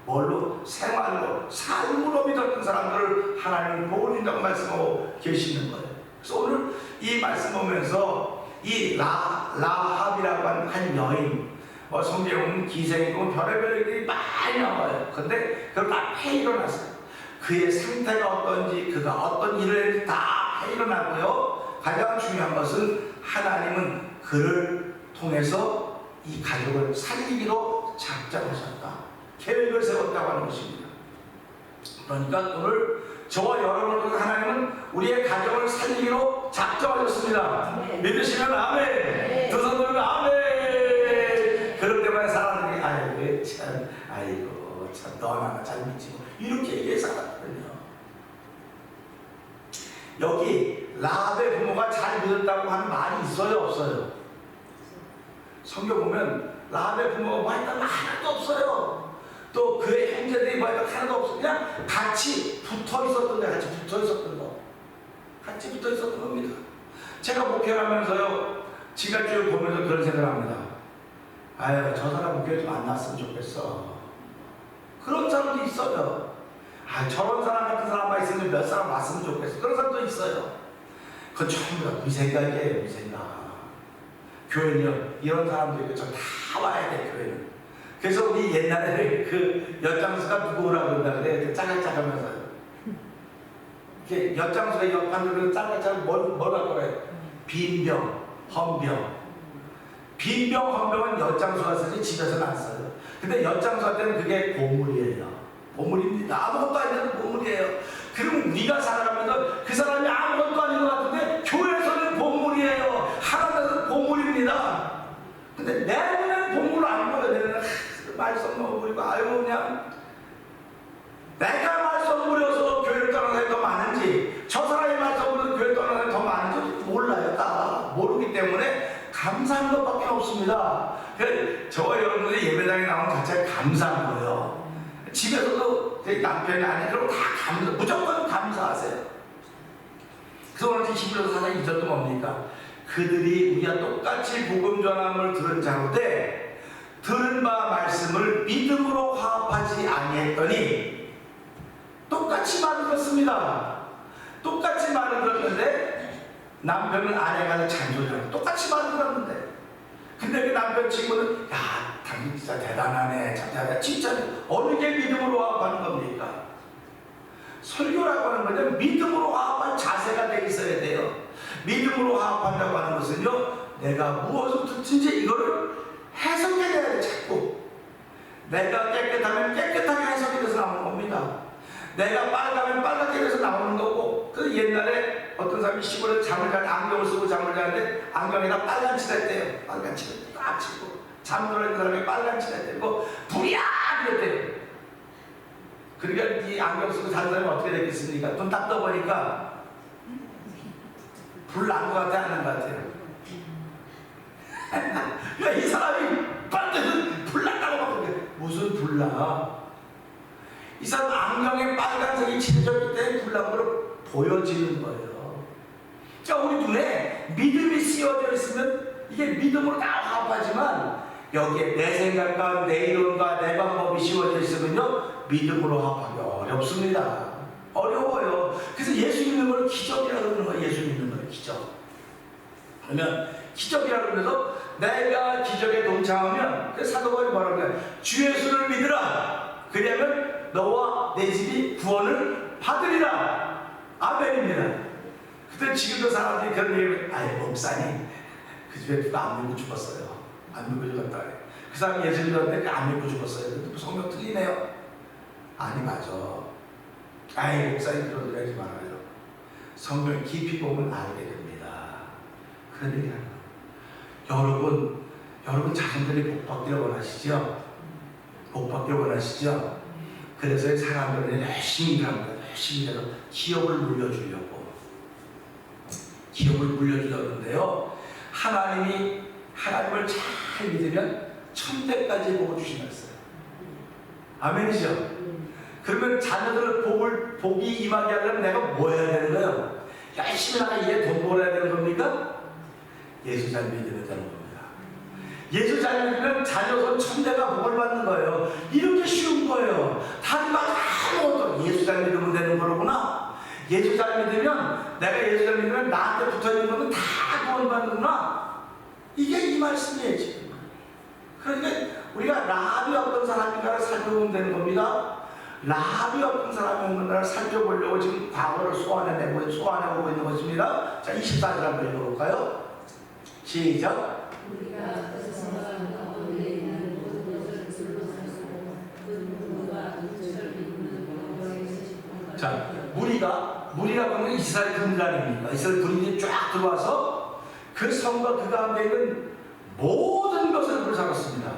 뭘로? 생활로, 삶으로 믿었던 사람들을 하나님은 복을 준다고 말씀하고 계시는 거예요. 그래서 오늘 이 말씀 보면서 이 라합이라고 하는 한 여인, 성경에 보면 기생이고 별의별 일들이 많이 나와요. 근데 그걸 다 패일어났어요. 그의 상태가 어떤지, 그가 어떤 일을 했는지 다 패일어나고요. 가장 중요한 것은 하나님은 그를 통해서 이 가족을 살리기로 작정하셨다. 계획을 세웠다고 하는 것입니다. 그러니까 오늘 저와 여러분들 하나님은 우리의 가정을 살리기로 작정하셨습니다. 네. 믿으시면 아멘. 네. 두 손 들고 아멘. 그럴 때마다 사람들이 아이고 참, 아이고 참 너나 잘 믿지 이렇게 얘기해 살았거든요. 여기 라합의 부모가 잘 믿었다고 하는 말이 있어요, 없어요? 성경 보면 라합의 부모가 뭐 했다는 말 하나도 없어요. 또 그의 형제들이 뭐 했다는 하나도 없어요. 그냥 같이 붙어 있었던 거예요. 같이 붙어 있었던 거. 같이 붙어 있었던 겁니다. 제가 목회를 하면서요, 지갑줄을 보면서 그런 생각을 합니다. 아유, 저 사람 목회 좀 안 났으면 좋겠어. 그런 사람도 있어요. 아, 저런 사람 같은 사람만 있으면 몇 사람 왔으면 좋겠어. 그런 사람도 있어요. 그건 전부 다 위생각이에요, 위생각. 교회는요, 이런 사람도 있고, 저 다 와야 돼, 교회는. 그래서 우리 옛날에 그 엿장수가 누구라고 그런다 그래. 짜글짜글하면서요. 이렇게 엿장수가 옆판으로 짜글짜글 뭐라고 그래? 빈병, 헌병. 빈병, 헌병은 엿장수가 쓰지 집에서는 안 써요. 근데 엿장수한테는 그게 보물이에요. 보물입니다. 아무것도 아니는 보물이에요. 그럼 우리가 살아가면서 그 사람이 아무것도 아닌 것 같은데 교회에서는 보물이에요. 하나님은 보물입니다. 근데 내 눈에는 보물을 안 보여. 내 눈에는 말썽 먹어버리고 아유 그냥 내가 말썽 부려서 교회를 떠나는 사람이 더 많은지 저 사람이 말썽 부려서 교회를 떠나는 사람이 더 많은지 몰라요. 다 모르기 때문에 감사한 것밖에 없습니다. 그래서 저와 여러분들이 예배당에 나오는 자체가 감사한 거예요. 집에서도 남편이 아니 그럼 다 감사, 무조건 감사하세요. 그래서 오늘 히브리서 4장 2절도 뭡니까? 그들이 우리와 똑같이 복음 전함을 들은 자로되 들은 바 말씀을 믿음으로 화합하지 아니했더니 똑같이 말을 들었습니다. 똑같이 말을 들었는데 남편은 아내가 잔소리하고 똑같이 말을 들었는데 근데 그 남편 친구는 야 당신 진짜 대단하네. 진짜 어느 게 믿음으로 화합하는 겁니까? 설교라고 하는 거는 믿음으로 화합한 자세가 돼 있어야 돼요. 믿음으로 화합한다고 하는 것은요, 내가 무엇을 듣든지 이거를 해석해내야 돼. 자꾸 내가 깨끗하면 깨끗하게 해석이 돼서 나오는 겁니다. 내가 빨가면 빨갛게 돼서 나오는 거고. 그래서 옛날에 어떤 사람이 시골에 잠을 자는데, 안경을 쓰고 잠을 자는데 안경에다 빨간 칠했대요. 빨간 칠을 딱 치고 잠들어 있는 사람이 빨간 칠했대고 불이야 이랬대요. 그러니까 이 안경 쓰고 자는 사람이 어떻게 됐겠습니까? 눈 딱 떠보니까 불 난 것 같아, 안 난 것 같아요? 그러니까 이 사람이 빨대는 불 났다고 막 그래. 무슨 불 나? 이 사람 안경에 빨간색이 칠해졌기 때문에 불 난 걸로 보여지는 거예요. 그러니까 우리 눈에 믿음이 씌워져 있으면 이게 믿음으로 다 화합하지만 여기에 내 생각과 내 이론과 내 방법이 씌워져 있으면요, 믿음으로 화합하기 어렵습니다. 어려워요. 그래서 예수 믿는 걸 기적이라고 그러는 거예요. 예수 믿는 걸 기적. 그러면 기적이라고 그러면서 내가 기적에 동참하면, 그 사도바울이 뭐라고 그래요? 주 예수를 믿으라. 그러면 너와 내 집이 구원을 받으리라. 아멘입니다. 그때 지금도 사람들이 그런 얘기를, 아예 목사님 그 집에 누가 안 믿고 죽었어요. 안 믿고 죽었다 그래. 그 사람이 예수 믿었는데 안 믿고 죽었어요. 근데 성경 틀리네요. 아니 맞아. 아예 목사님 그런 소리 하지 말아요. 성경 깊이 보면 알게 됩니다. 그런 얘기 하는 거예요. 여러분 자신들이 복받기를 원하시죠? 복받기를 원하시죠? 그래서 사람들은 열심히 일합니다. 열심히 해서 기업을 물려주려고. 기업을 물려주려는데요, 하나님을 잘 믿으면 천대까지 복을 주시겠어요. 아멘이죠? 그러면 자녀들 복이 임하게 하려면 내가 뭐 해야 되는 거예요? 열심히 나가 이에 돈 벌어야 되는 겁니까? 예수 잘 믿으면 되는 겁니다. 예수 잘 믿으면 자녀손 천대가 복을 받는 거예요. 이렇게 쉬운 거예요. 다른 말 아무것도. 예수 잘 믿으면 되는 거로구나. 예수 잘 믿으면, 내가 예수 잘 믿으면 나한테 붙어있는 것은 다 구원 받는구나. 이게 이 말씀이에요 지금. 그러니까 우리가 라합이 어떤 사람인가를 살펴보면 되는 겁니다. 라합이 어떤 사람인가를 살펴보려고 지금 과거를 소환해오고 있는 것입니다. 자, 24절 한번 읽어볼까요? 시작. 우리가 그 성곽 가운데 있는 모든 것을 둘러싸고 그 누구가 눈철 있는 여호와의 자, 무리라고 하면 이스라엘 군단입니다. 이스라엘 군인이 쫙 들어와서 그 성과 그 가운데 있는 모든 것을 불사랐습니다.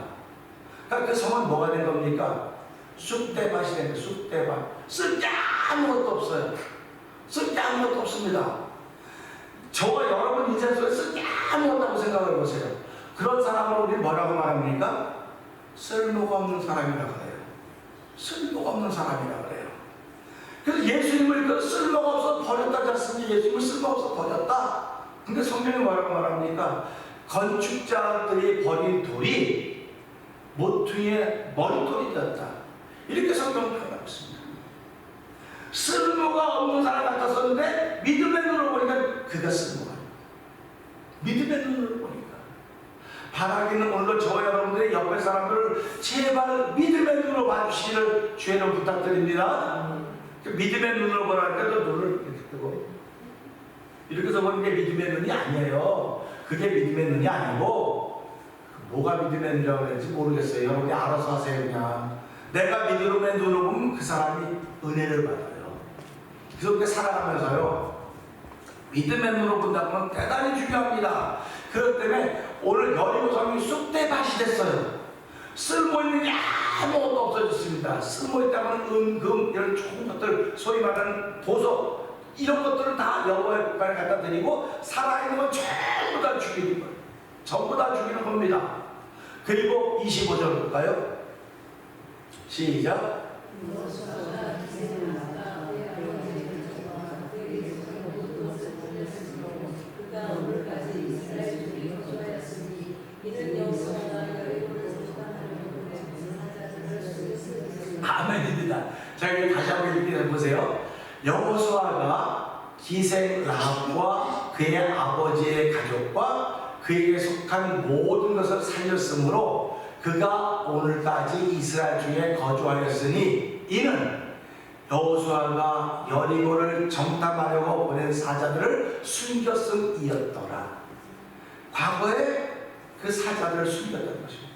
그러니까 그 성은 뭐가 된 겁니까? 쑥대밭이 된 거예요. 쑥대밭. 쓸 게 아무것도 없어요. 쓸 게 아무것도 없습니다. 저와 여러분 인생 속에 쓸 게 아무것도 없다고 생각해 보세요. 그런 사람을 우리 뭐라고 말합니까? 쓸모가 없는 사람이라고 해요. 쓸모가 없는 사람이라고 그래요. 그래서 예수님을 그 쓸모가 없어 버렸다지 않습니까? 예수님을 쓸모가 없어 버렸다. 근데 성경이 뭐라고 말합니까? 건축자들이 버린 돌이 모퉁이의 머리돌이 되었다. 이렇게 성경을 표현하고 있습니다. 쓸모가 없는 사람 같았었는데 믿음의 눈으로 보니까 그가 쓸모가 있는, 믿음의 눈으로 보니까. 바라기는 오늘도 저와 여러분들의 옆에 사람들을 제발 믿음의 눈으로 봐주시기를 주의로 부탁드립니다. 믿음의 눈으로 보라니까 또 눈을 이렇게 뜨고 이렇게 해서 보는 게 믿음의 눈이 아니에요. 그게 믿음의 눈이 아니고 뭐가 믿음의 눈이라고 그랬지 모르겠어요. 여러분이 알아서 하세요. 그냥 내가 믿음의 눈으로 보면 그 사람이 은혜를 받아요. 그래서 우리가 살아가면서요, 믿음의 눈으로 본다는 건 대단히 중요합니다. 그렇기 때문에 오늘 여리고 성이 쑥대밭이 됐어요. 쓸모있는 게 아무것도 없어졌습니다. 쓸모있다면 은, 금 이런 좋은 것들, 소위 말하는 보석 이런 것들을 다 여호와의 국가에 갖다 드리고 살아있는 건 전부 다 죽이는 거예요. 전부 다 죽이는 겁니다. 그리고 25절 볼까요? 시작. 아멘입니다. 자, 여기 다시 한번 읽게 보세요. 여호수아가 기생 라합과 그의 아버지의 가족과 그에게 속한 모든 것을 살렸으므로 그가 오늘까지 이스라엘 중에 거주하였으니 이는 여호수아가 여리고를 정탐하려고 보낸 사자들을 숨겼음이었더라. 과거에 그 사자들을 숨겼던 것입니다.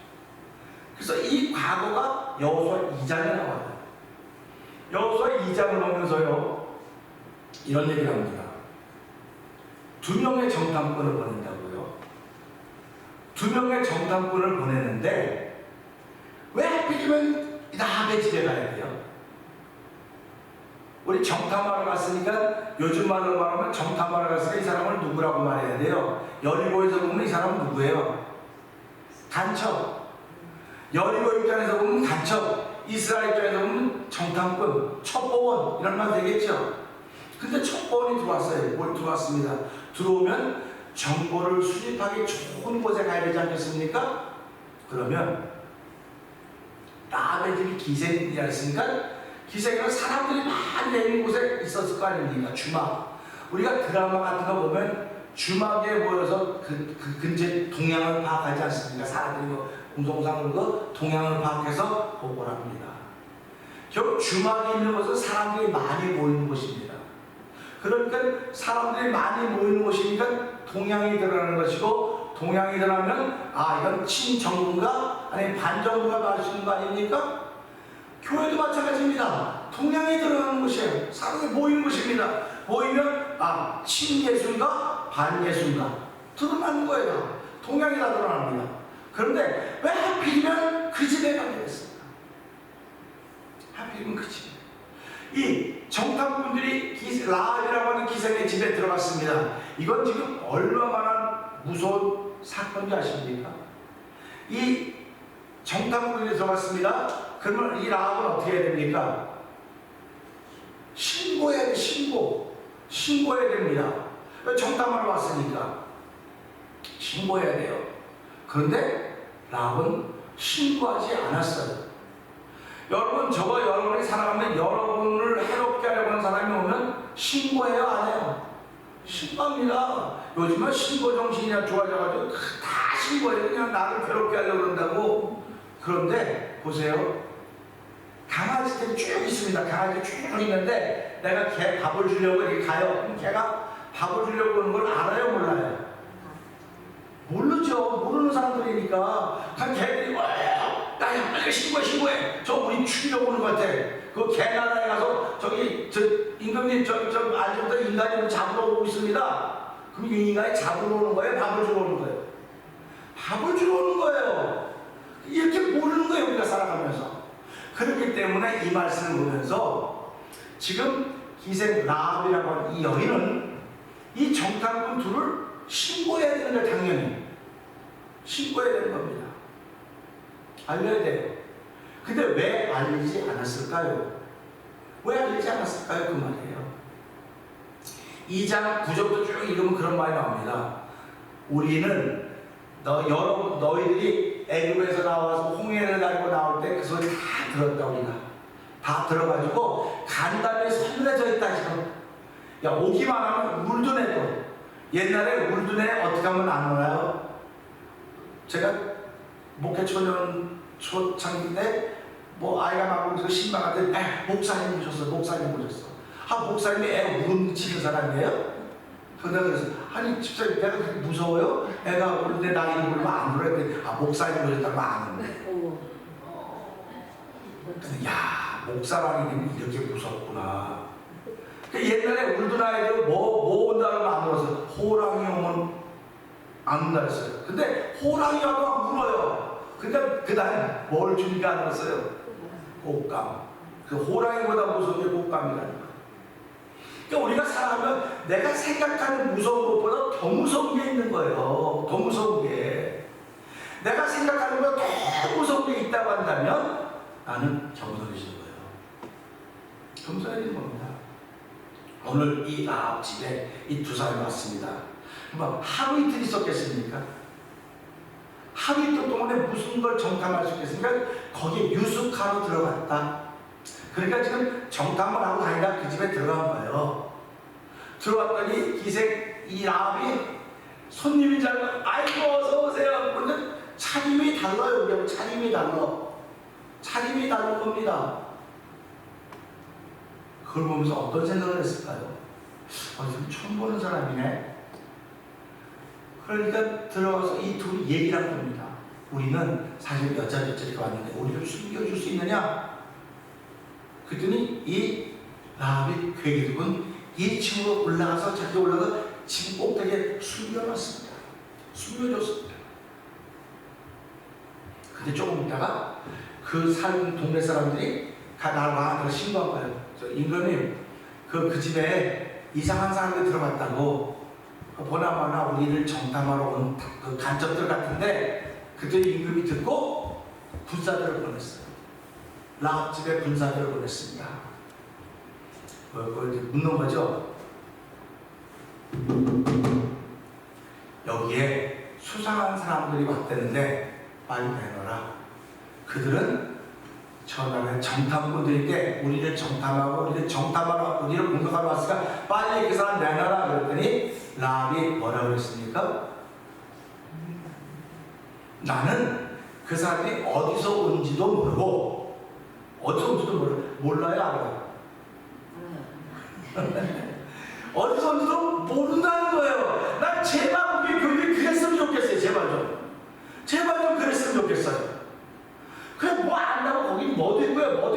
그래서 이 과거가 여호수아 2장에 나와요. 여호수아 2장을 보면서요 이런 얘기를 합니다. 2명의 정탐꾼을 보낸다고요. 2명의 정탐꾼을 보내는데 왜 하필이면 라합의 집에 가야 돼요? 우리 정탐하러 갔으니까 요즘 말로 말하면 정탐하러 갔으니까 이 사람을 누구라고 말해야 돼요? 여리고에서 보면 이 사람은 누구예요? 간첩. 여리고 입장에서 보면 간첩, 이스라엘 입장에서 보면 정탐꾼, 첩보원 이런 말 되겠죠. 근데 첩보원이 들어왔어요. 뭘 들어왔습니다. 들어오면 정보를 수집하기 좋은 곳에 가야 되지 않겠습니까? 그러면 라합의 집이 기생이었으니까 기생은 사람들이 많이 내는 곳에 있었을 거 아닙니까? 주막. 우리가 드라마 같은 거 보면 주막에 모여서 그 근처 동향을 파악하지 않습니까? 사람들이 공동상으로 동향을 파악해서 보고를 합니다. 결국 주막이 있는 곳은 사람들이 많이 모이는 곳입니다. 그러니까 사람들이 많이 모이는 곳이니까 동향이 드러나는 것이고, 동향이 드러나면 아 이건 친정부인가 아니면 반정부가 나오시는 거 아닙니까? 교회도 마찬가지입니다. 동향이 드러나는 곳이에요. 사람이 모이는 곳입니다. 모이면 아 친예수인가 반예수인가 드러나는 거예요. 동향이 다 드러납니다. 그런데 왜 하필이면 그 집에 가게 됐습니까? 하필이면 그 집. 이 정탐꾼들이 라합이라고 하는 기생의 집에 들어갔습니다. 이건 지금 얼마나 무서운 사건인지 아십니까? 이 정탐꾼들이 들어갔습니다. 그러면 이 라합은 어떻게 해야 됩니까? 신고해야 돼. 신고해야 됩니다. 정탐하러 왔으니까 신고해야 돼요. 그런데 라합은 신고하지 않았어요. 여러분, 저와 여러분이 살아가면 여러분을 해롭게 하려고 하는 사람이 오면 신고해요, 안 해요? 신고합니다. 요즘은 신고 정신이 좋아져가지고 다 신고해요. 그냥 나를 괴롭게 하려고 그런다고. 그런데 보세요. 강아지들이 쭉 있습니다. 강아지들이 쭉 있는데 내가 개 밥을 주려고 이렇게 가요. 그럼 개가 밥을 주려고 하는 걸 알아요, 몰라요? 모르죠. 모르는 사람들이니까. 그냥 개들이 와요. 야, 빨리 신고해. 저 우리 죽이려고 오는 것 같아. 그 개나라에 가서 저기 임금님 저 안쪽부터 인간이 잡으러 오고 있습니다. 그럼 이 인간이 잡으러 오는 거예요? 밥을 주러 오는 거예요? 밥을 주러 오는 거예요. 이렇게 모르는 거예요, 우리가 살아가면서. 그렇기 때문에 이 말씀을 보면서 지금 기생 라합이라고 하는 이 여인은 이 정탐꾼 둘을 신고해야 되는 거예요. 당연히 신고해야 되는 겁니다. 알려야 돼요. 근데 왜 알리지 않았을까요? 왜 알리지 않았을까요? 그 말이에요. 2장 9절부터 쭉 읽으면 그런 말이 나옵니다. 우리는 너희들이 애굽에서 나와서 홍해를 가지고 나올 때 그 소리 다 들었다. 우리가 다 들어가지고 간담이 서늘해져 있다 지금. 야, 오기만 하면 울드네도 옛날에 울드네 어떻게 하면 안 오나요? 제가 목회 초창기 때 뭐 아이가 막 울면서 신방한테 목사님 모셨어. 아, 목사님이 애 울음치는 사람이에요? 근데 그래서 아니 집사님 내가 그렇게 무서워요? 애가 우는데 나 이름 부르면 안 울어야 돼. 아, 목사님 모셨다고 아는데. 근데 야, 목사라는 게 이렇게 무섭구나. 옛날에 울던 아이들 뭐 온다 그러면 안 울었어. 호랑이 오면 안 운다 그랬어요. 근데 호랑이 와도 안 울어요. 근데 그다음 뭘 주니까 안 울었어요? 곶감. 그 호랑이보다 무서운 게 곶감이라는 거예요. 그러니까 우리가 살아가면 내가 생각하는 무서운 것보다 더 무서운 게 있는 거예요. 더 무서운 게. 내가 생각하는 것보다 더 무서운 게 있다고 한다면 나는 겸손해지는 거예요. 겸손해지는 겁니다. 오늘 이 라합 집에 이 두 사람이 왔습니다. 뭐 하루 이틀 있었겠습니까? 하루 이틀 동안에 무슨 걸 정탐할 수 있겠습니까? 거기에 유숙하러 들어갔다. 그러니까 지금 정탐을 하고 다니다 그 집에 들어간 거예요. 들어왔더니 기생 이 라합이 손님인 줄 알고 아이고 어서 오세요. 근데 차림이 달라요. 우리하고 차림이 달라. 차림이 다른 겁니다. 그걸 보면서 어떤 생각을 했을까요? 지금 처음 보는 사람이네. 그러니까 들어가서 이 둘이 얘기를 한 겁니다. 우리는 사실 여자들이 왔는데 우리를 숨겨줄 수 있느냐? 그랬더니 이 라합이 괴기들은 2층으로 올라가서 자기 올라가 집 꼭대기에 숨겨놨습니다. 숨겨줬습니다. 근데 조금 있다가 그 산 동네 사람들이 나한테 신고한 거예요. 임금님, 그 집에 이상한 사람들이 들어갔다고, 보나마나 우리를 정탐하러 온 그 간첩들 같은데, 그때 임금이 듣고 군사들을 보냈어요. 라합 집에 군사들을 보냈습니다. 그걸 묻는 거죠. 여기에 수상한 사람들이 왔다는데 빨리 내놔라. 그들은 전날에 정탐꾼들인데 우리를 정탐하고 우리를 공격하러 왔으니까 빨리 그 사람 내놔라. 그랬더니 라합이 뭐라고 했습니까? 나는 그 사람이 어디서 온지도 모르고 몰라요, 알아요? 어디서 온지도 모른다는 거예요. 난 제발 우리 교육이 그랬으면 좋겠어요. 제발 좀 그랬으면 좋겠어요. 그래 뭐 안다고 거기 뭐도 있고요.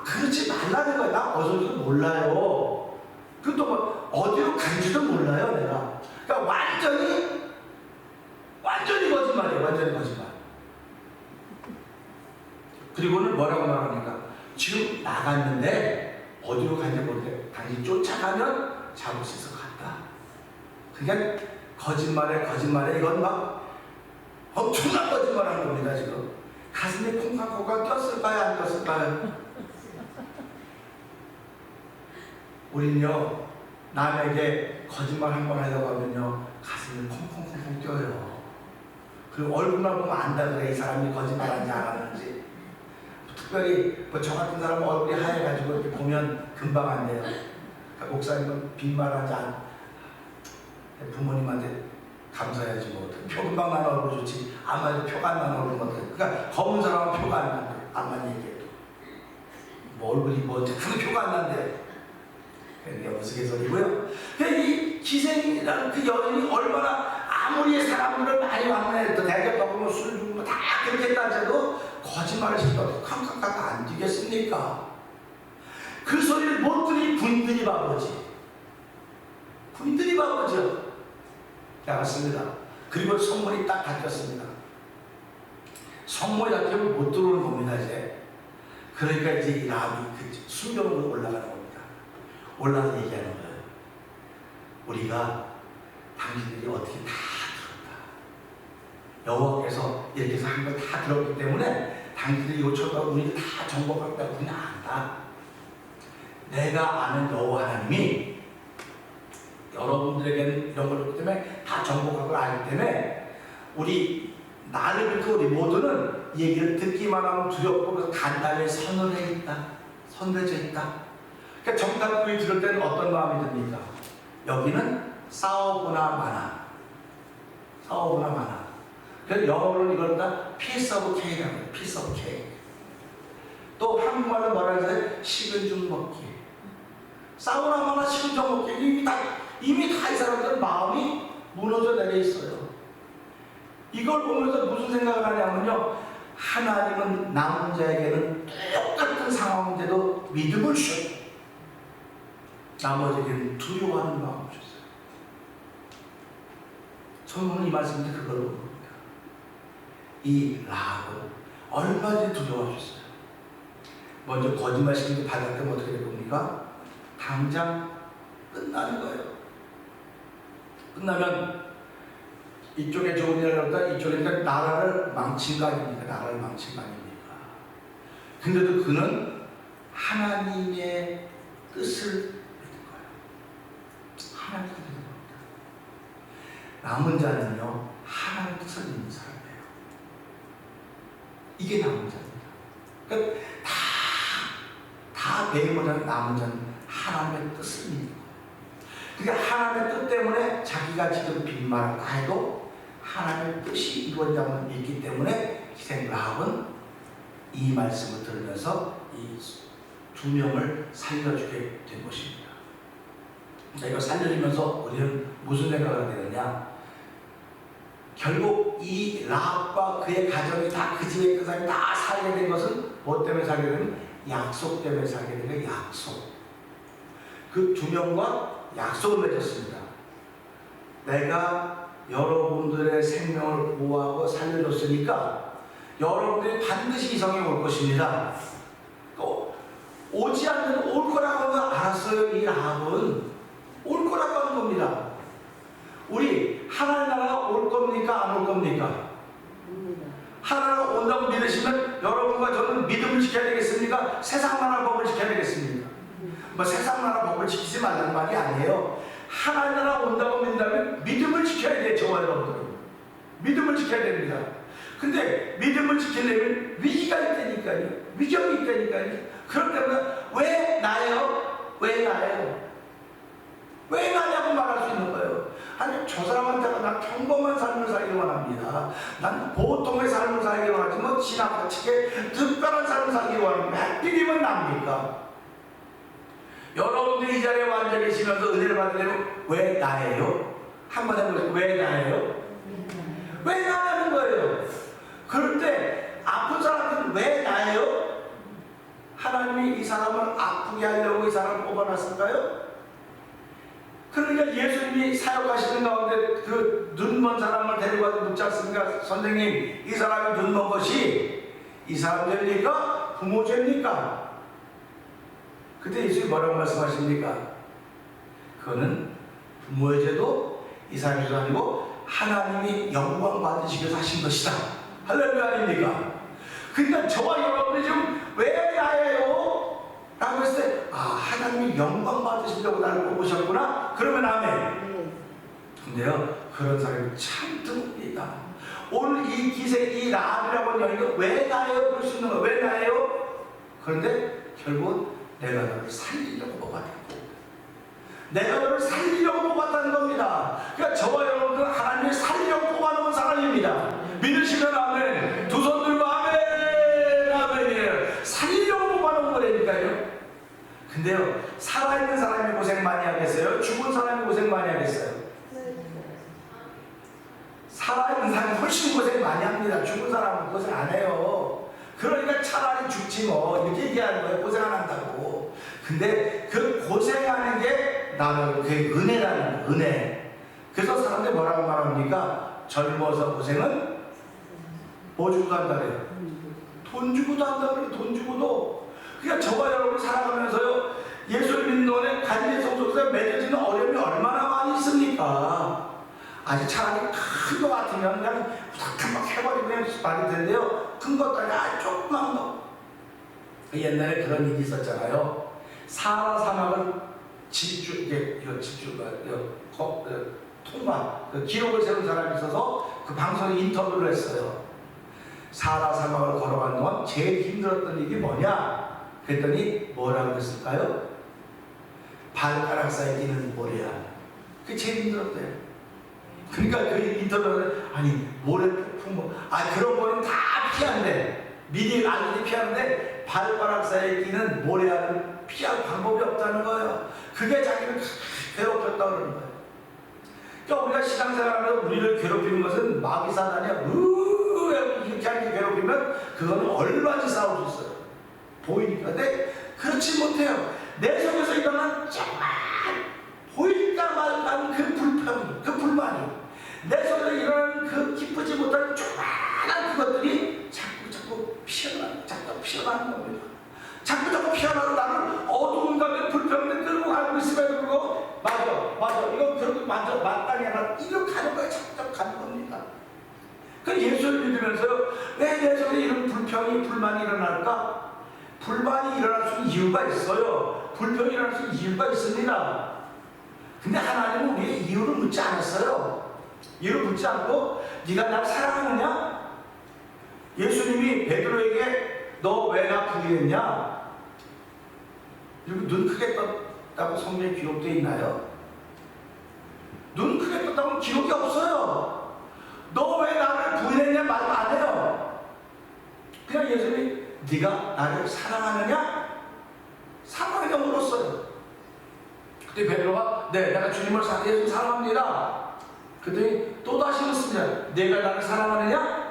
그러지 말라는 거야. 나 어디서 온지도 몰라요. 그것도 뭐 어디로 간지도 몰라요, 내가. 그러니까 완전히 거짓말이에요. 완전히 거짓말. 그리고는 뭐라고 말합니까? 지금 나갔는데 어디로 간지 모르겠는데 당신 쫓아가면 잡을 수 있을 것 같다. 그러니까 거짓말에 이건 막 엄청난 거짓말하는 겁니다. 지금 가슴에 콩깍콩깍 꼈을까요? 안 꼈을까요? 우린요 남에게 거짓말 한 번 하려고 하면요 가슴에 콩콩콩콩 껴요. 그리고 얼굴만 보면 안다 그래. 이 사람이 거짓말하는지 안 하는지. 특별히 저 같은 사람 얼굴이 하얘가지고 이렇게 보면 금방 안 돼요. 그러니까 목사님은 빈말하지 않. 부모님한테 감사해야지 뭐. 표 금방 나는 얼굴 좋지. 암만 표가 안 나는 얼굴 어떡해. 그러니까 검은 사람은 표가 안 난대. 암만 얘기해도. 뭐 얼굴이 뭐 큰 표가 안 난대. 그게 무슨 개소리고요. 이 기생이라는 그 여인이 얼마나 아무리 사람들을 많이 만나도 대접 먹으면 술 주고 다 그렇게 따져도 거짓말을 시켜도 캄캄캄 안 되겠습니까? 그 소리를 못 들으니 군들이 바보지. 나갔습니다. 그리고 성문이 딱 닫혔습니다. 성문이 닫히면 못 들어오는 겁니다. 이제 그러니까 이제 이 라합이 그 순경으로 올라가는 겁니다. 올라가서 얘기하는 거예요. 우리가 당신들이 어떻게 다 들었다. 여호와께서 이렇게 해서 한 걸 다 들었기 때문에 당신들이 요청하고 우리를 다 정복하겠다. 우리는 안다. 내가 아는 여호와 하나님이 여러분들에게는 이런 걸 했기 때문에 다 정복하고 알기 때문에 우리 나를 비롯해 우리 모두는 얘기를 듣기만 하면 두렵고 그래서 간단히 선회져 있다. 그러니까 정탐꾼이 들을 때는 어떤 마음이 듭니까? 여기는 싸우거나 마나. 그래서 영어로는 이걸 다 piece of cake라고 해요. piece of cake. 또 한국말로 뭐라 해서 식은 죽 먹기. 싸우나 마나 식은 죽 먹기. 이미 다 이 사람들은 마음이 무너져 내려 있어요. 이걸 보면서 무슨 생각을 하냐면요. 하나님은 남은 자에게는 똑같은 상황인데도 믿음을 주셔요. 나머지에게는 두려워하는 마음을 주셨어요. 저는 이 말씀인데 그걸 봅니다. 이 라합은 얼마나 두려워하셨어요. 먼저 거짓말 시키고 받을 때면 어떻게 될 겁니까? 당장 끝나는 거예요. 끝나면 이쪽에 좋은 일을 하다 이쪽에 나라를 망친 거 아닙니까? 근데도 그는 하나님의 뜻을 믿는 거예요. 하나님의 뜻을 믿는 겁니다. 남은 자는요 하나님의 뜻을 믿는 사람이에요. 이게 남은 자입니다. 그러니까 다 배우는 남은 자는 하나님의 뜻을 믿는 거예요. 그러니까 하나님의 뜻 때문에 자기가 지금 빈말을 다 해도 하나님의 뜻이 이루어진다고 믿기 때문에 희생 라합은 이 말씀을 들으면서 이 두 명을 살려주게 된 것입니다. 이거 살려주면서 우리는 무슨 생각을 하게 되느냐? 결국 이 라합과 그의 가정이 다 그 집에 있는 사람이 다 살게 된 것은 뭐 때문에 살게 되는? 약속 때문에 살게 된 거예요. 약속. 그 두 명과 약속을 맺었습니다. 내가 여러분들의 생명을 보호하고 살려줬으니까 여러분들이 반드시 이 성에 올 것입니다. 또 오지 않는 올 거라고 알았어요. 이 라합은 올 거라고 하는 겁니다. 우리 하나님 나라가 올 겁니까? 안 올 겁니까? 하나님가 온다고 믿으시면 여러분과 저는 믿음을 지켜야 되겠습니까? 세상 나라 법을 지켜야 되겠습니까? 뭐 세상 나라 법을 지키지 말라는 말이 아니에요. 하나님 나라 온다고 믿는다면 믿음을 지켜야 돼요. 저와 여러분들은 믿음을 지켜야 됩니다. 근데 믿음을 지키려면 위기가 있다니까요. 위경이 있다니까요. 그렇기 때문에 왜 나예요? 왜 나예요? 왜 나냐고 말할 수 있는 거예요. 아니 저 사람한테는 난 평범한 삶을 살기 원합니다. 난 보통의 삶을 살기 원하지 뭐 지나치게 특별한 삶을 살기 원합니다. 삐리면 납니까? 여러분들이 이 자리에 앉아 계시면서 은혜를 받으려면 왜 나예요? 한번 해보세요. 왜 나예요? 왜 나라는 거예요? 그럴 때 아픈 사람은 왜 나예요? 하나님이 이 사람을 아프게 하려고 이 사람을 뽑아놨을까요? 그러니까 예수님이 사역하시는 가운데 그 눈먼 사람을 데리고 와서 묻지 않습니까? 선생님, 이 사람이 눈먼 것이 이 사람 죄입니까? 부모 죄입니까? 그때 예수님이 뭐라고 말씀하십니까? 그거는 부모의 죄도 이 사람의 죄도 아니고 하나님이 영광 받으시기 위해서 하신 것이다. 할렐루야 아닙니까? 그러니까 저와 여러분이 지금 왜 나예요? 라고 했을 때 하나님이 영광 받으시려고 나를 뽑으셨구나. 그러면 아멘. 근데요 그런 사람이 참 드뭅니다. 오늘 이 기생 이 라합이라고 하는 여인은 왜 나예요? 그럴 수 있는 거예요. 왜 나예요? 그런데 결국 내가 너를 살리려고 뽑았다고. 내가 너를 살리려고 뽑았다는 겁니다. 그러니까 저와 여러분들은 하나님이 살리려고 뽑아놓은 사람입니다. 믿으시면 아멘. 두 손 들고 아멘. 아멘이에요. 살리려고 뽑아놓은 거라니까요. 근데요 살아있는 사람이 고생 많이 하겠어요? 죽은 사람이 고생 많이 하겠어요? 살아있는 사람이 훨씬 고생 많이 합니다. 죽은 사람은 고생 안 해요. 그러니까 차라리 죽지 뭐 이렇게 얘기하는 거예요. 고생 안 한다고. 근데 그 고생하는 게 나는 그게 은혜라는 거예요. 은혜. 그래서 사람들이 뭐라고 말합니까? 젊어서 고생은 뭐 주고도 한다 그래요? 돈 주고도 한다 그래요. 돈 주고도. 그러니까 저와 여러분이 살아가면서요 예수를 믿는 동안에 관계성 속에서 맺어지는 어려움이 얼마나 많이 있습니까? 아직 차라리 큰 거 같으면 그냥 탁탁 해버리고 그냥 말이 텐데요. 큰 것도 아니라 조그만 거. 옛날에 그런 일이 있었잖아요. 사라 사막을 통과 기록을 세운 사람이 있어서 그 방송에 인터뷰를 했어요. 사라 사막을 걸어간 동안 제일 힘들었던 일이 뭐냐? 그랬더니 뭐라고 했을까요? 발가락 사이에 끼는 모래야. 그게 제일 힘들었대요. 그러니까 그 인터뷰를 아니 모래폭풍 그런 거는 다 피한대. 미리 알고 피하는데 발가락 사이에 끼는 모래알을 피할 방법이 없다는 거예요. 그게 자기를 괴롭혔다고 그러는 거예요. 그러니까 우리가 신앙생활하면서 우리를 괴롭히는 것은 마귀 사단이야. 이렇게 하는 게 괴롭히면 그거는 얼마든지 싸울 수 있어요. 보이니까. 근데 그렇지 못해요. 내 속에서 일어난 정말 보일까 말까 그 불평이, 그 불만이, 내 속에서 일어난 그 기쁘지 못한 조그만한 그것들이 자꾸 피어나는 겁니다. 자꾸 피어나고 나는 어두운 가운데 불평을 끌고 가고 있음에도 불구하고 맞아 이거 그렇게 마땅히 하나 이거 가는 거에 자꾸 가는 겁니다. 그 예수를 믿으면서요 왜 내 속에 이런 불평이 불만이 일어날까? 불만이 일어날 수 있는 이유가 있어요. 불평이 일어날 수 있는 이유가 있습니다. 근데 하나님은 우리의 이유를 묻지 않았어요. 이유를 묻지 않고 네가 날 사랑하느냐? 예수님이 베드로에게 너 왜 나 부인했냐? 이렇게 눈 크게 떴다고 성경에 기록되어 있나요? 눈 크게 떴다고 기록이 없어요. 너 말도 안 해요. 그냥 예수님이 네가 나를 사랑하느냐? 사랑하느냐 물었어요. 그때 베드로가 네, 내가 주님을 예수 사랑합니다. 그랬더니 또다시 묻습니다. 내가 나를 사랑하느냐?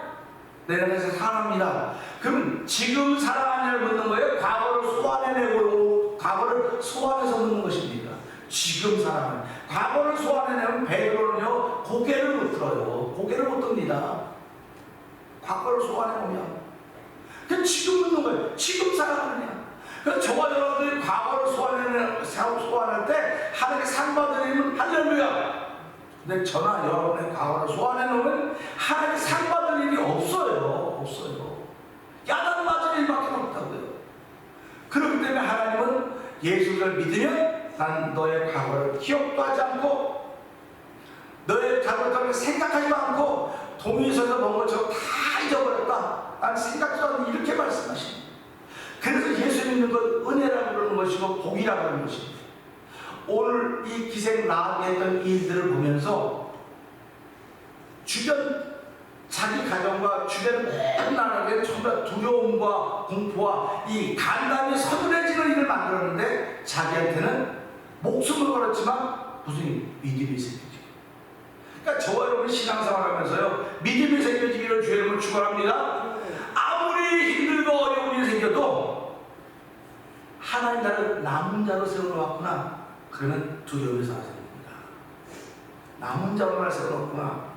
내가 나를 사랑합니다. 그럼 지금 사랑하느냐를 묻는 거예요? 과거를 소환해내고 과거를 소환해서 묻는 것입니까? 지금 사랑하는. 과거를 소환해내면 베드로는요 고개를 못 들어요. 고개를 못 듭니다. 과거를 소환해보면 그냥 지금 묻는 거예요. 지금 사랑하느냐? 그래서 저와 여러분들이 과거를 소환할 때 하나님께 상 받으려면 할렐루야. 근데 저나 여러분의 과거를 소환해놓으면 하나님께 상 받을 일이 없어요. 없어요. 야단 맞을 일밖에 없다고요. 그렇기 때문에 하나님은 예수를 믿으면 난 너의 과거를 기억도 하지 않고 너의 잘못함을 생각하지도 않고 동의서에서 먹은 것처럼 다 잊어버렸다. 난 생각도 않는 이렇게 말씀하십니다. 그래서 예수 믿는 것 은혜라고 그러는 것이고 복이라고 그러는 것입니다. 오늘 이 기생 라합이 했던 일들을 보면서 주변 자기 가정과 주변 모든 나라에 전부 다 두려움과 공포와 이 간담이 서늘해지는 일을 만들었는데 자기한테는 목숨을 걸었지만 무슨 믿음이 생기죠. 그러니까 저와 여러분 신앙생활 하면서요 믿음이 생겨지기를 주의 이름으로 축원합니다. 아무리 힘들고 어려운 일이 생겨도 하나님 나를 남은 자로 세워놓았구나. 그러면 두려움에서 생깁니다. 남은 자로 나를 세워놓았구나.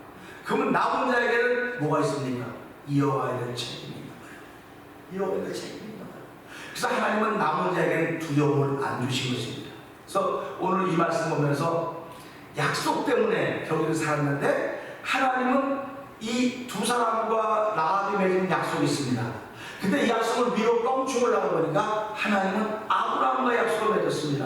그러면 남은 자에게는 뭐가 있습니까? 이어가야 될 책임이 있는 거예요. 이어가야 될 책임이 있는 거예요. 그래서 하나님은 남은 자에게는 두려움을 안 주신 것입니다. 그래서 오늘 이 말씀 보면서 약속 때문에 결국에 살았는데 하나님은 이 두 사람과 라합이 맺은 약속이 있습니다. 근데 이 약속을 위로 껑충하려고 보니까 하나님은 아브라함과 약속을 맺었습니다.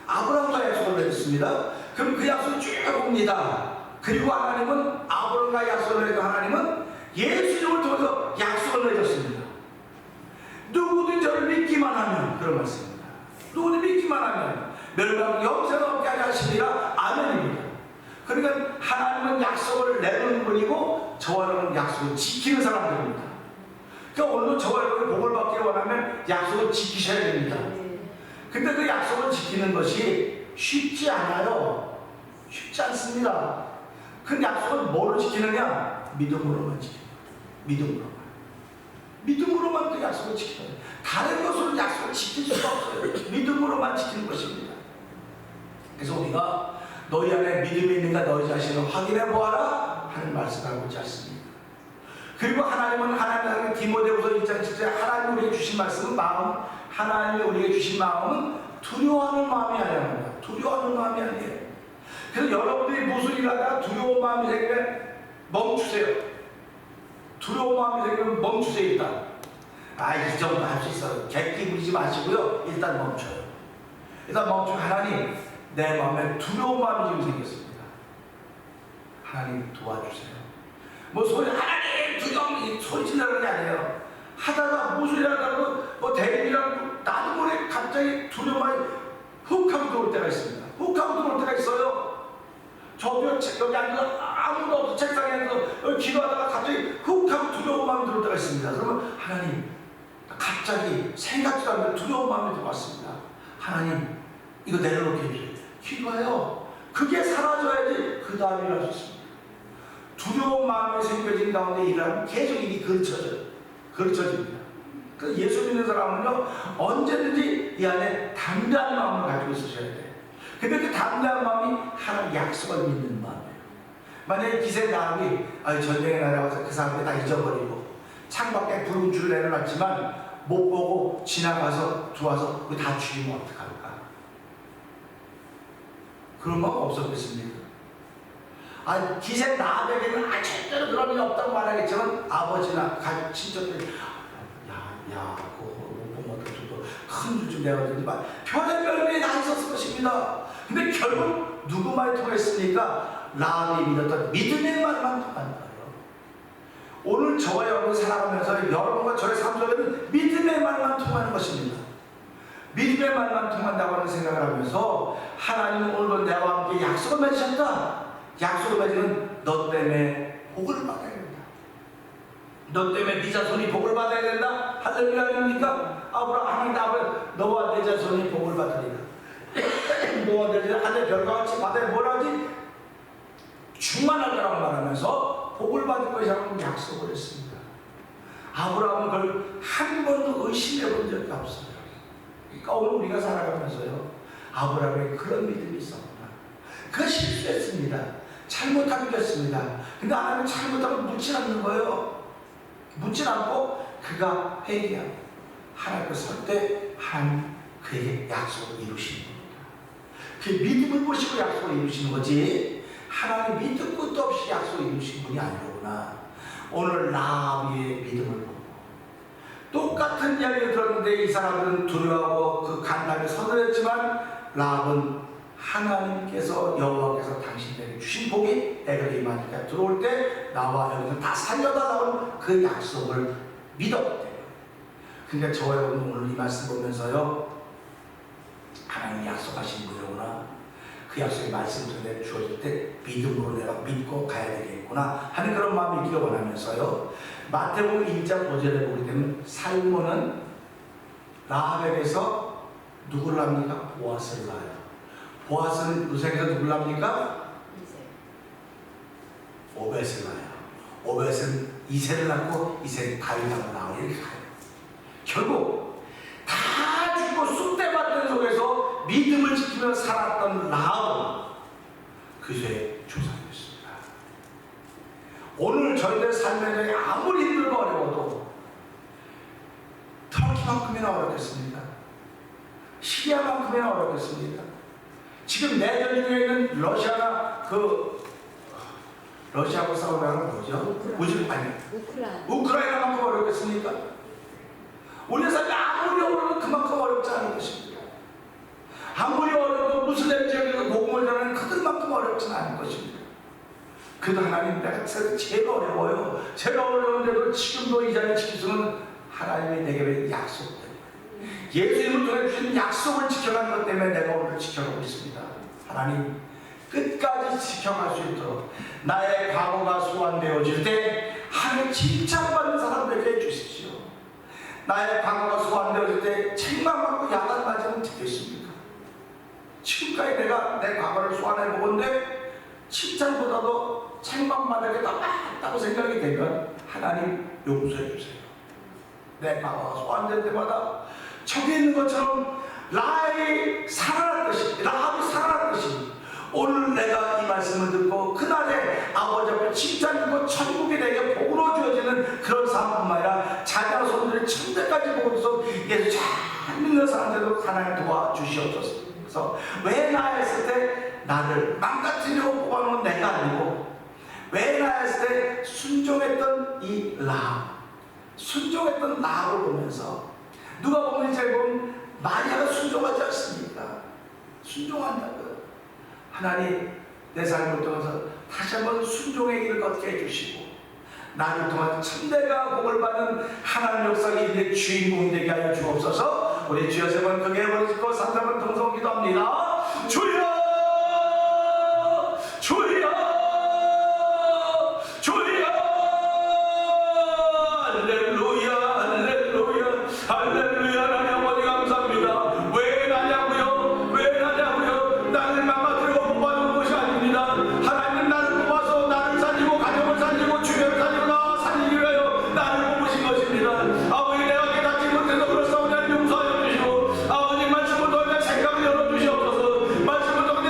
아브라함과 약속을 맺었습니다. 그럼 그 약속을 쭉 봅니다. 그리고 하나님은 아브라함과 약속을 맺은 하나님은 예수님을 통해서 약속을 맺었습니다. 누구든 저를 믿기만 하면 그런 말씀입니다. 누구든 믿기만 하면 멸망 영생 없게 하시리라. 아멘입니다. 그러니까 하나님은 약속을 내놓는 분이고 저와 여러분은 약속을 지키는 사람들입니다. 그러니까 오늘도 저와 여러분이 복을 받기 원하면 약속을 지키셔야 됩니다. 근데 그 약속을 지키는 것이 쉽지 않아요. 쉽지 않습니다. 그 약속을 뭐로 지키느냐? 믿음으로만 지킵니다. 믿음으로만. 믿음으로만 그 약속을 지켜요. 다른 것으로 약속을 지킬 수가 없어요. 믿음으로만 지키는 것입니다. 그래서 우리가 너희 안에 믿음이 있는가 너희 자신을 확인해 보아라 하는 말씀을 하고 있지 않습니까? 그리고 하나님은 하나님의 디모데후서 1장 7절에 하나님이 우리에게 주신 말씀은 마음, 하나님이 우리에게 주신 마음은 두려워하는 마음이 아니라 두려워하는 마음이 아니에요. 그래서 여러분들이 무슨 일 하다가 두려운 마음이 생기면 멈추세요. 두려운 마음이 생기면 멈추세요. 일단 이 정도 할 수 있어요. 객기 부리지 마시고요. 일단 멈춰요. 일단 멈추고 하나님 내 마음에 두려운 마음이 좀 생겼습니다. 하나님 도와주세요. 뭐 소리 하나님 두려움 소리 지르는 게 아니에요. 하다가 무슨 일 하다가 뭐 대리랑 나도 모르게 갑자기 두려운 마음이 훅 하고 들어올 때가 있습니다. 훅 하고 들어올 때가 있어요. 저도 여기 앉아서 아무도 없어 책상에 앉아서 기도하다가 갑자기 훅 하고 두려운 마음이 들어올 때가 있습니다. 그러면 하나님 갑자기 생각지도 않는 두려운 마음이 들어왔습니다. 하나님 이거 내려놓게 해주세요. 기도해요. 그게 사라져야지 그 다음에 일할 수 있습니다. 두려운 마음이 생겨진 가운데 일하면 계속 일이 그르쳐집니다. 그 예수 믿는 사람은요 언제든지 이 안에 담대한 마음을 가지고 있으셔야 돼요. 근데 그 담대한 마음이 하나님 약속을 믿는 마음이에요. 만약에 기생 라합이 전쟁에 날아가서 그 사람들 다 잊어버리고 창밖에 붉은 줄을 내려놨지만 못 보고 지나가서 들어와서 우리 다 죽이면 어떡할까? 그런 마음 없었겠습니까? 기생 라합에게는 절대로 그런 일이 없다고 말하겠지만 아버지나 가족 친척들이 그거 못 보면 어떡해 큰 줄 좀 내어주지만 별의별 일이 다 있었을 것입니다. 근데 결국 누구 말이 통했습니까? 라합이 믿었던 믿음의 말만 통한 거예요. 오늘 저와 여러분 살아가면서 여러분과 저의 삶 속에는 믿음의 말만 통하는 것입니다. 믿음의 말만 통한다고 하는 생각을 하면서 하나님은 오늘도 내와 함께 약속을 맺으셨다. 약속을 맺으면 너 때문에 복을 받아야 된다. 너 때문에 네 자손이 복을 받아야 된다. 할렐루야 아닙니까? 하나님 답을 너와 내 자손이 복을 받으리라. 너와 내 자손이 하늘 별과 같이 바다에 뭐라지? 충만할 거라고 말하면서 복을 받을 것이라고 약속을 했습니다. 아브라함은 그걸 한 번도 의심해 본 적이 없어요. 그러니까 오늘 우리가 살아가면서요, 아브라함에게 그런 믿음이 있었구나. 그 실수했습니다. 잘못하게 됐습니다. 근데 하나님은 잘못하면 묻지 않는 거예요. 묻지 않고 그가 회개하고 하나님께 설 때 하나님 그에게 약속을 이루시는 겁니다. 그 믿음을 보시고 약속을 이루시는 거지, 하나님 밑도 끝도 없이 약속을 이루신 분이 아니로구나. 오늘 라합의 믿음을 보고 똑같은 이야기를 들었는데 이 사람들은 두려워하고 그 간담에 서늘했지만 라합은 하나님께서 여호와께서 당신에게 주신 복이 내게 임하니까 들어올 때 나와 여기서 다 살려달라고 그 약속을 믿었기 때문에. 그러니까 저와 여러분 오늘 이 말씀 보면서요, 하나님이 약속하신 분이구나, 그 약속의 말씀이 내가 주어질 때 믿음으로 내가 믿고 가야 되겠구나 하는 그런 마음이 있기를 원하면서요, 마태복음 1장 5절에 보게 되면 살몬은 라합에게서 누구를 합니까? 보아스를 낳아요. 보아스는 루색에서 누구를 합니까? 오벳을 낳아요. 오벳은 이새를 낳고 이새는 다윗을 낳아요. 이렇게 가요. 결국 다 죽고 쑥대밭들 속에서 믿음을 지키며 살았던 라합은 그의 조상이 됐습니다. 오늘 저희들 삶에 아무리 힘들고 어려워도 터키만큼이나 어렵겠습니까? 시리아만큼이나 어렵겠습니까? 지금 내전 중에 있는 러시아나 러시아하고 싸우다가 뭐죠? 우크라이나만큼 어렵겠습니까? 우리 삶이 아무리 어려워도 그만큼 어렵지 않은 것입니다. 아무리 어려워도 무슬림 지역에서 복음을 전하는 그들만큼 어렵지는 않은 것입니다. 그래도 하나님, 내가 제일 어려워요. 제일 어려운데도 지금도 이 자리에 지킬 수는 하나님이 내게 약속 때문에, 예수님을 통해 주신 약속을 지켜가는 것 때문에 내가 오늘 지켜가고 있습니다. 하나님, 끝까지 지켜갈 수 있도록 나의 과거가 소환되어질 때 하나님 칭찬받는 사람들에게 해주십시오. 나의 과거가 소환되어질 때 책망받고 야단맞으면 되겠습니까? 지금까지 내가 내 과거를 소환해 보건데 칭찬보다도 책망받는 게 더 맞다고 생각이 되면 하나님 용서해 주세요. 내 과거가 소환될 때마다 저기 있는 것처럼 라합이 살아났듯이 오늘 내가 이 말씀을 듣고 그날에 아버지 앞에 칭찬받고 천국이 내게 복으로 주어지는 그런 삶뿐만 아니라 자녀 손들이 천대까지 보고서 예수 잘 믿는 사람들도 하나님 도와주시옵소서. 그래서 왜 나였을 때 나를 망가뜨리려고 뽑아놓은 내가 아니고, 왜 나였을 때 순종했던 이 순종했던 라합을 보면서, 누가 보면 이제 보면 마리아가 순종하지 않습니까? 순종한다고요. 하나님, 내 삶을 통해서 다시 한번 순종의 길을 걷게 해주시고 나를 통한 천대가 복을 받는 하나님 역사의 일의 주인공이 되게 하여 주옵소서. 우리 주여 세 번 크게 부르짖고 3번 동성 기도합니다. 주여, 주여, 주여. 할렐루야, 할렐루야, 할렐루야. 하나님 아버지 감사합니다. 왜 나냐고요? 왜 나냐고요? 나를 망가뜨리고 뽑아놓은 것이 아닙니다. 하나님 나를 뽑아서 나를 살리고 가정을 살리고 주변을 살리고 나와 살리기 위하여 나를 뽑으신 것입니다. 아버지, 내가 깨닫지 못해서 그렇사오니 용서하여 주시고, 아버지 말씀을 통해 생각을 열어주시옵소서. 말씀을 통해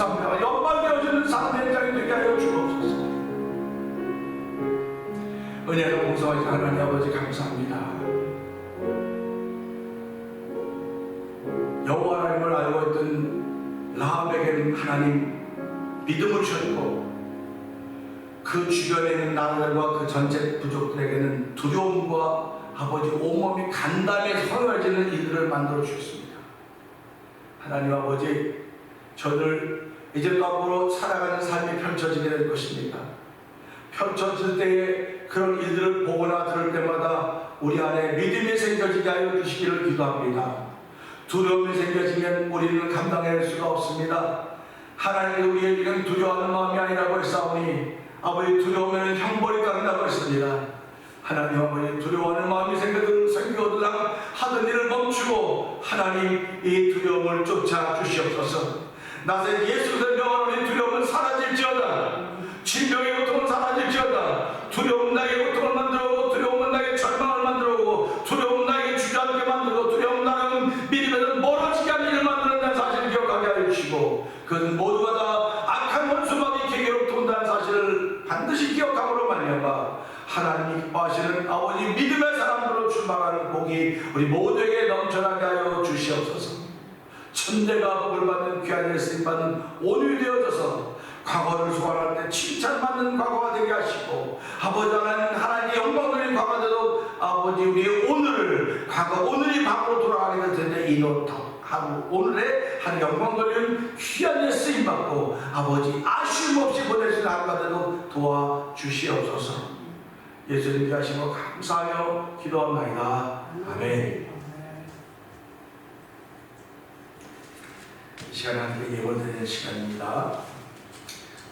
감사합니다. 연말되어지는 삶의 현장이 되게 하여 주옵소서. 은혜로 공성하신 하나님 아버지 감사합니다. 여호와 하나님을 알고 있던 라합에게는 하나님 믿음을 주셨고 그 주변에 있는 나라들과 그 전체 부족들에게는 두려움과 아버지 온몸이 간담에 서여지는 일들을 만들어 주셨습니다. 하나님 아버지, 저를 이제 또 앞으로 살아가는 삶이 펼쳐지게 될 것입니다. 펼쳐질 때에 그런 일들을 보거나 들을 때마다 우리 안에 믿음이 생겨지게 하여 주시기를 기도합니다. 두려움이 생겨지면 우리는 감당할 수가 없습니다. 하나님이 우리에게는 두려워하는 마음이 아니라고 했사오니 아버지, 두려우면 형벌이 따른다고 했습니다. 하나님 아버지, 두려워하는 마음이 생겨도랑 하던 일을 멈추고 하나님 이 두려움을 쫓아 주시옵소서. 나세 예수의 명하노니 두려움은 사라질지어다. 질병의 고통은 사라질지어다. 두려움은 나에게 고통을 만들어오고 두려움은 나에게 절망을 만들어오고 두려움은 나에게 주저앉게 만들고 두려움은 나는 믿음에서 멀어지게 하는 일을 만드는다는 사실을 기억하게 하여 주시고 그것은 모두가 다 악한 원수막이 계계로부터 온다는 사실을 반드시 기억함으로 말미암아 하나님이 기뻐하시는 아버지 믿음의 사람들로 출발하는 복이 우리 모두에게 넘쳐나게 하여 주시옵소서. 천대가 복을 받는 귀한 일을 쓰임받는 오늘이 되어져서 과거를 소환할 때 칭찬받는 과거가 되게 하시고 아버지 하나님의 영광 돌린 과거가 되도록 아버지 우리의 오늘을 과거 오늘이 과거로 돌아가게 될 텐데 이 하루 오늘의 한 영광 돌린 귀한 일 쓰임받고 아버지 아쉬움 없이 보낼 수 있는 하루가 되도록 도와주시옵소서. 예수님께 하시고 감사하며 기도합나이다. 아멘. 이 시간에 함께 예물 드리는 시간입니다.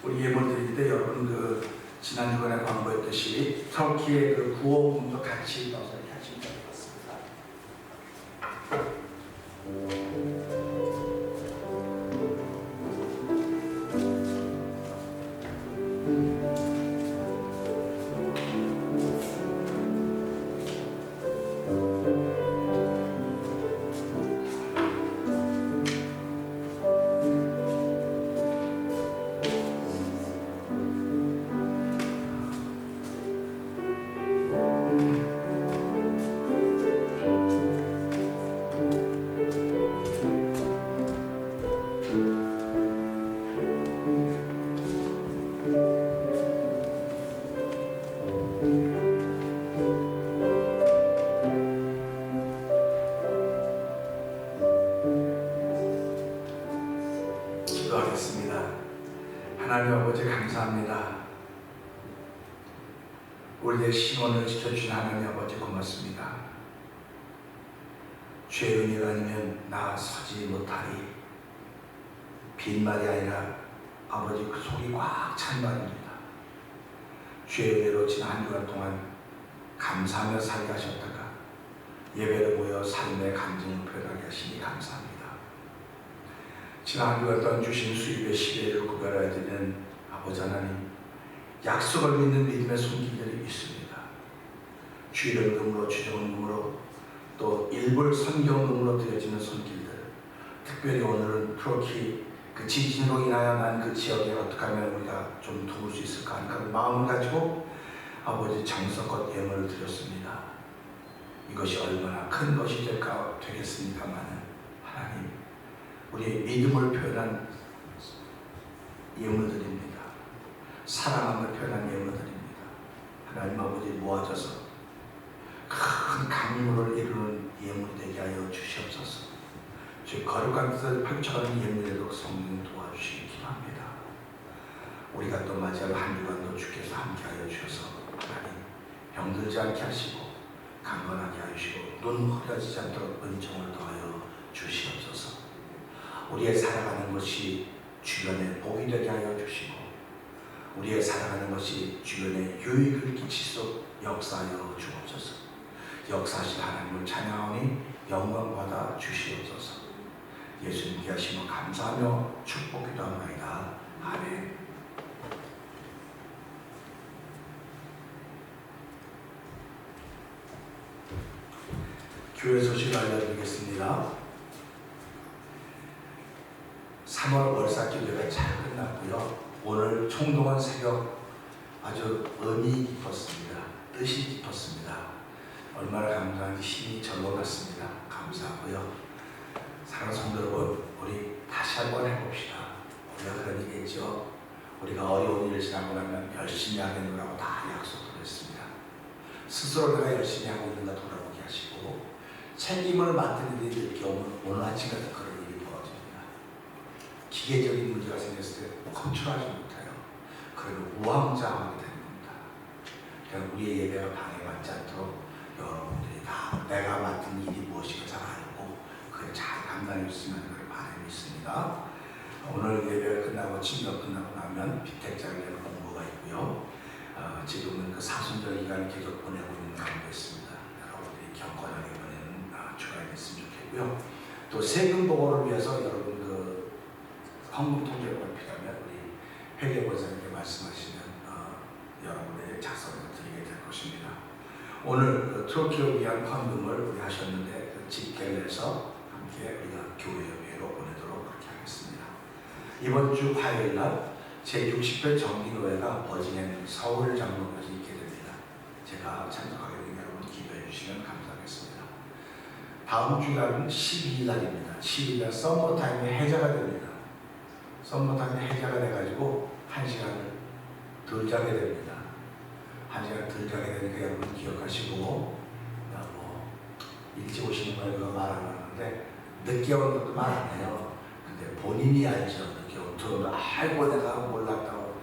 우리 예물 드릴 때 여러분 지난 주간에 광고했듯이 터키의 구호문도 같이 넣어서 하시면 될 것 같습니다. 기도하겠습니다. 하나님 아버지 감사합니다. 우리의 신원을 지켜주신 하나님 아버지 고맙습니다. 죄의 은혜가 아니면 나 서지 못하리. 빈말이 아니라 아버지 그 속이 꽉 찬 말입니다. 죄의 은혜로 지난 한 주간 동안 감사하며 살게 하셨다가 예배를 모여 삶의 감정을 표현하게 하시니 감사합니다. 지난 한 주간 동안 주신 수입의 시계를 구별해야 되는 아버지 하나님, 약속을 믿는 믿음의 손길들이 있습니다. 주일을 금으로 주정을 금으로 또 일불 성경금으로 드려지는 손길들, 특별히 오늘은 터키 그 지진으로 인하여 난 그 지역에 어떻게 하면 우리가 좀 도울 수 있을까 하는 그런 마음을 가지고 아버지 정성껏 예물을 드렸습니다. 이것이 얼마나 큰 것이 되겠습니다만 하나님, 우리의 믿음을 표현한 예물들입니다. 사랑함을 표현한 예물들입니다. 하나님 아버지 모아져서 큰 강물을 이루는 예물이 되게 하여 주시옵소서. 주 거룩한 뜻을 펼쳐가는 예물에도 성령 도와주시기 기도합니다. 우리가 또 맞이할 한 주간도 주께서 함께하여 주셔서 하나님 병들지 않게 하시고 강건하게 하시고 눈 흐려지지 않도록 은총을 더하여 주시옵소서. 우리의 살아가는 것이 주변에 복이 되게 하여 주시고 우리의 살아가는 것이 주변에 유익을 끼치도록 역사하여 주옵소서. 역사하신 하나님을 찬양하니 영광 받아 주시옵소서. 예수님께 하시며 감사하며 축복기도 합니다. 아멘. 교회 소식 알려드리겠습니다. 3월 월사교회가 잘 끝났고요. 오늘 총동원 새벽 아주 의미 깊었습니다. 뜻이 깊었습니다. 얼마나 감사한지 힘이 절로 났습니다. 감사하고요. 사랑하는 성도 여러분, 우리 다시 한번 해봅시다. 우리가 그런 얘기했죠. 우리가 어려운 일을 지나고 나면 열심히 하겠노라고 다 약속을 했습니다. 스스로 내가 열심히 하고 있는가 돌아보게 하시고 책임을 맡는 일이 될 경우 오늘 아침 같은 그런 일이 벌어집니다. 기계적인 문제가 생겼을 때 컨트롤하지 못해요. 그러면 우왕좌왕하게 되는 겁니다. 그러니까 우리의 예배가 방해받지 않도록 여러분들이 다 내가 맡은 일이 무엇인가 잘 알고 그걸 잘 감당해 주시면 그런 바람이 있습니다. 오늘 예배가 끝나고 친교가 끝나고 나면 비택장에 대한 공부가 있고요. 지금은 그 사순절 기간을 계속 보내고 있는 가운데 있습니다. 여러분들이 경건하게 보내는 주간이 됐으면 좋겠고요. 또 세금 보고를 위해서 여러분 그 헌금 통제가 필요하면 우리 회계본사님께 말씀하시면 여러분의 작성을 드리게 될 것입니다. 오늘 그 트로키를 위한 헌금을 우리 하셨는데 그 집계를 해서 함께 우리가 교회로 보내도록 그렇게 하겠습니다. 이번 주 화요일 날 제60회 정기노회가 버진행 서울 장로까지 있게 됩니다. 제가 참석하게 되면 여러분 기도해 주시면 감사하겠습니다. 다음 주간은 12일 날입니다. 12일 날 썸머타임이 해자가 됩니다. 썸머타임이 해자가 돼가지고 1시간을 덜 자게 됩니다. 1시간 덜 자게 되니까 여러분 기억하시고 일찍 오시는 거예요. 말 안 하는데 늦게 오는 것도 말 안 해요. 근데 본인이 알죠. 늦게 오는 들어도 아이고 내가 몰랐다고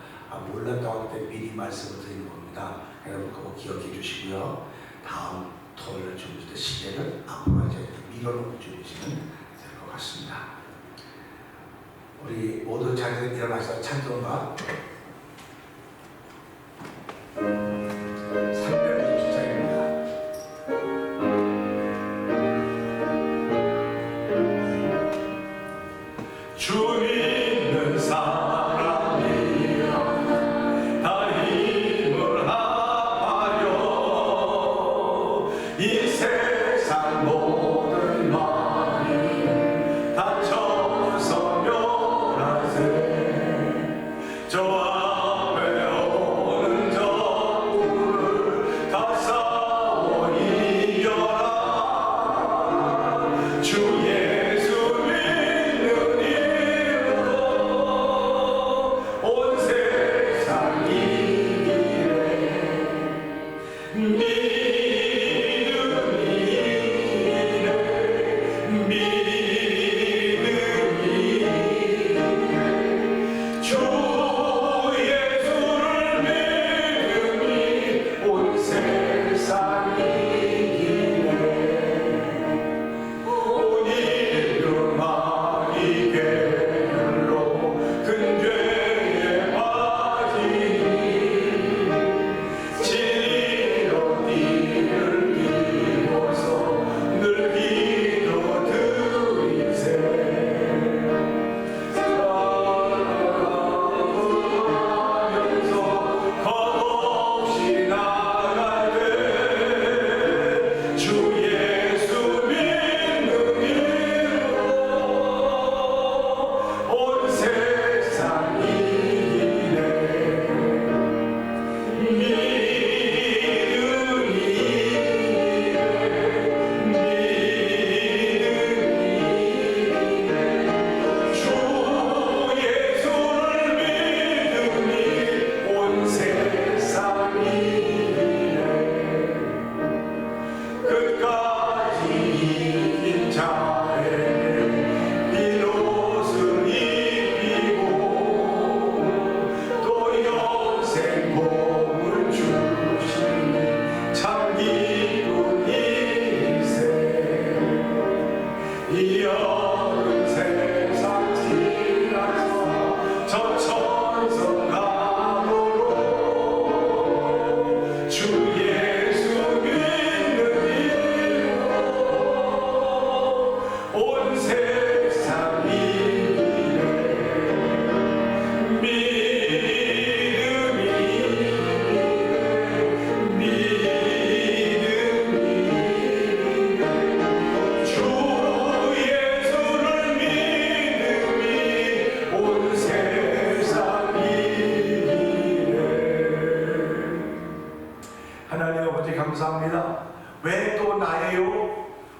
몰랐다고 할 때 미리 말씀을 드리는 겁니다. 여러분 그거 기억해 주시고요. 다음 토요일 주무실 때 시계를 앞으로 이제 밀어놓고 주무시면 될 것 같습니다. 우리 모두 자리에서 일어나서 찬송가 327장입니다. 주 믿는 사람이여 다 힘을 합하여 이 세상 모든 만인 다쳐서 멸하세 저 앞에 오는 적군을 다 싸워 이겨라 주 예수 믿는 이름으로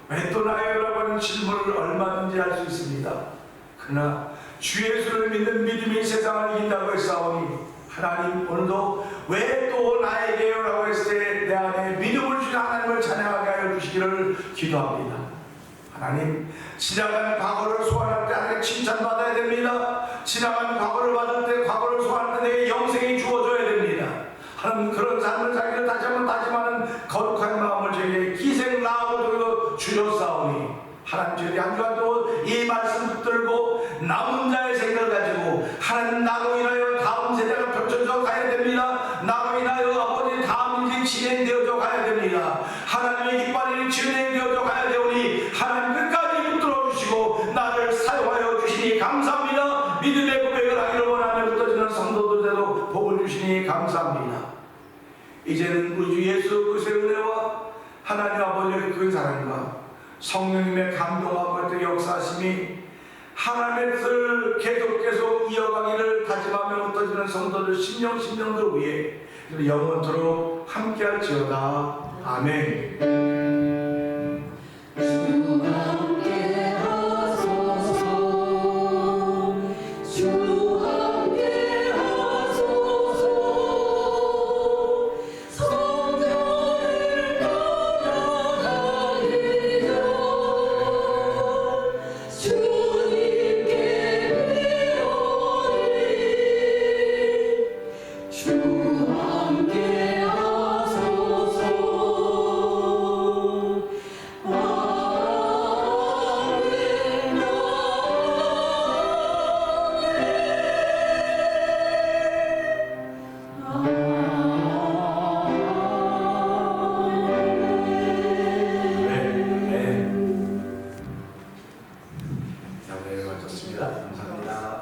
왜 또 나예요라고 하는 질문을 얼마든지 할 수 있습니다. 그러나 주 예수를 믿는 믿음이 세상을 이긴다고 했사오니 하나님 오늘도 왜 또 나에게요라고 했을 때 내 안에 믿음을 주신 하나님을 찬양하게 하여 주시기를 기도합니다. 하나님, 지나간 과거를 소환할 때 하나님 칭찬받아야 됩니다. 지나간 과거를 받을 때, 과거를 소환할 때 내 영생이 주어져야 됩니다. 하나님, 그런 삶을 살기를 다시 한번 다짐하는 거룩한 마음을 저에게 기생 나아오도록 주셨사오니 하나님, 저희 한 주간 동안 이 말씀 붙들고 남은 자의 생각을 가지고 하나님, 나로 인하여 다음 세대가 펼쳐져 가야 됩니다. 나로 인하여 아버지 다음 일이 진행되어져 가야 됩니다. 하나님의 깃발이 진행되어져 가야 되오니 하나님 끝까지 붙들어 주시고 나를 사용하여 주시니 감사합니다. 믿음의 고백을 하기를 원하며 붙어지는 성도들에도 복을 주시니 감사합니다. 이제는 우리 주 예수 그리스도의 은혜와 하나님 아버지의 그 사랑과 성령님의 감동하고 또 역사하심이 하나님의 뜻을 계속 이어가기를 다짐하며 붙어지는 성도들 심령들 위해 영원토록 함께할지어다. 아멘. 주 함께 하소서 주 함께 하소서 성전을 떠나가리라 주님께 비오리 주 함께 하소서 네, 마쳤습니다. 감사합니다.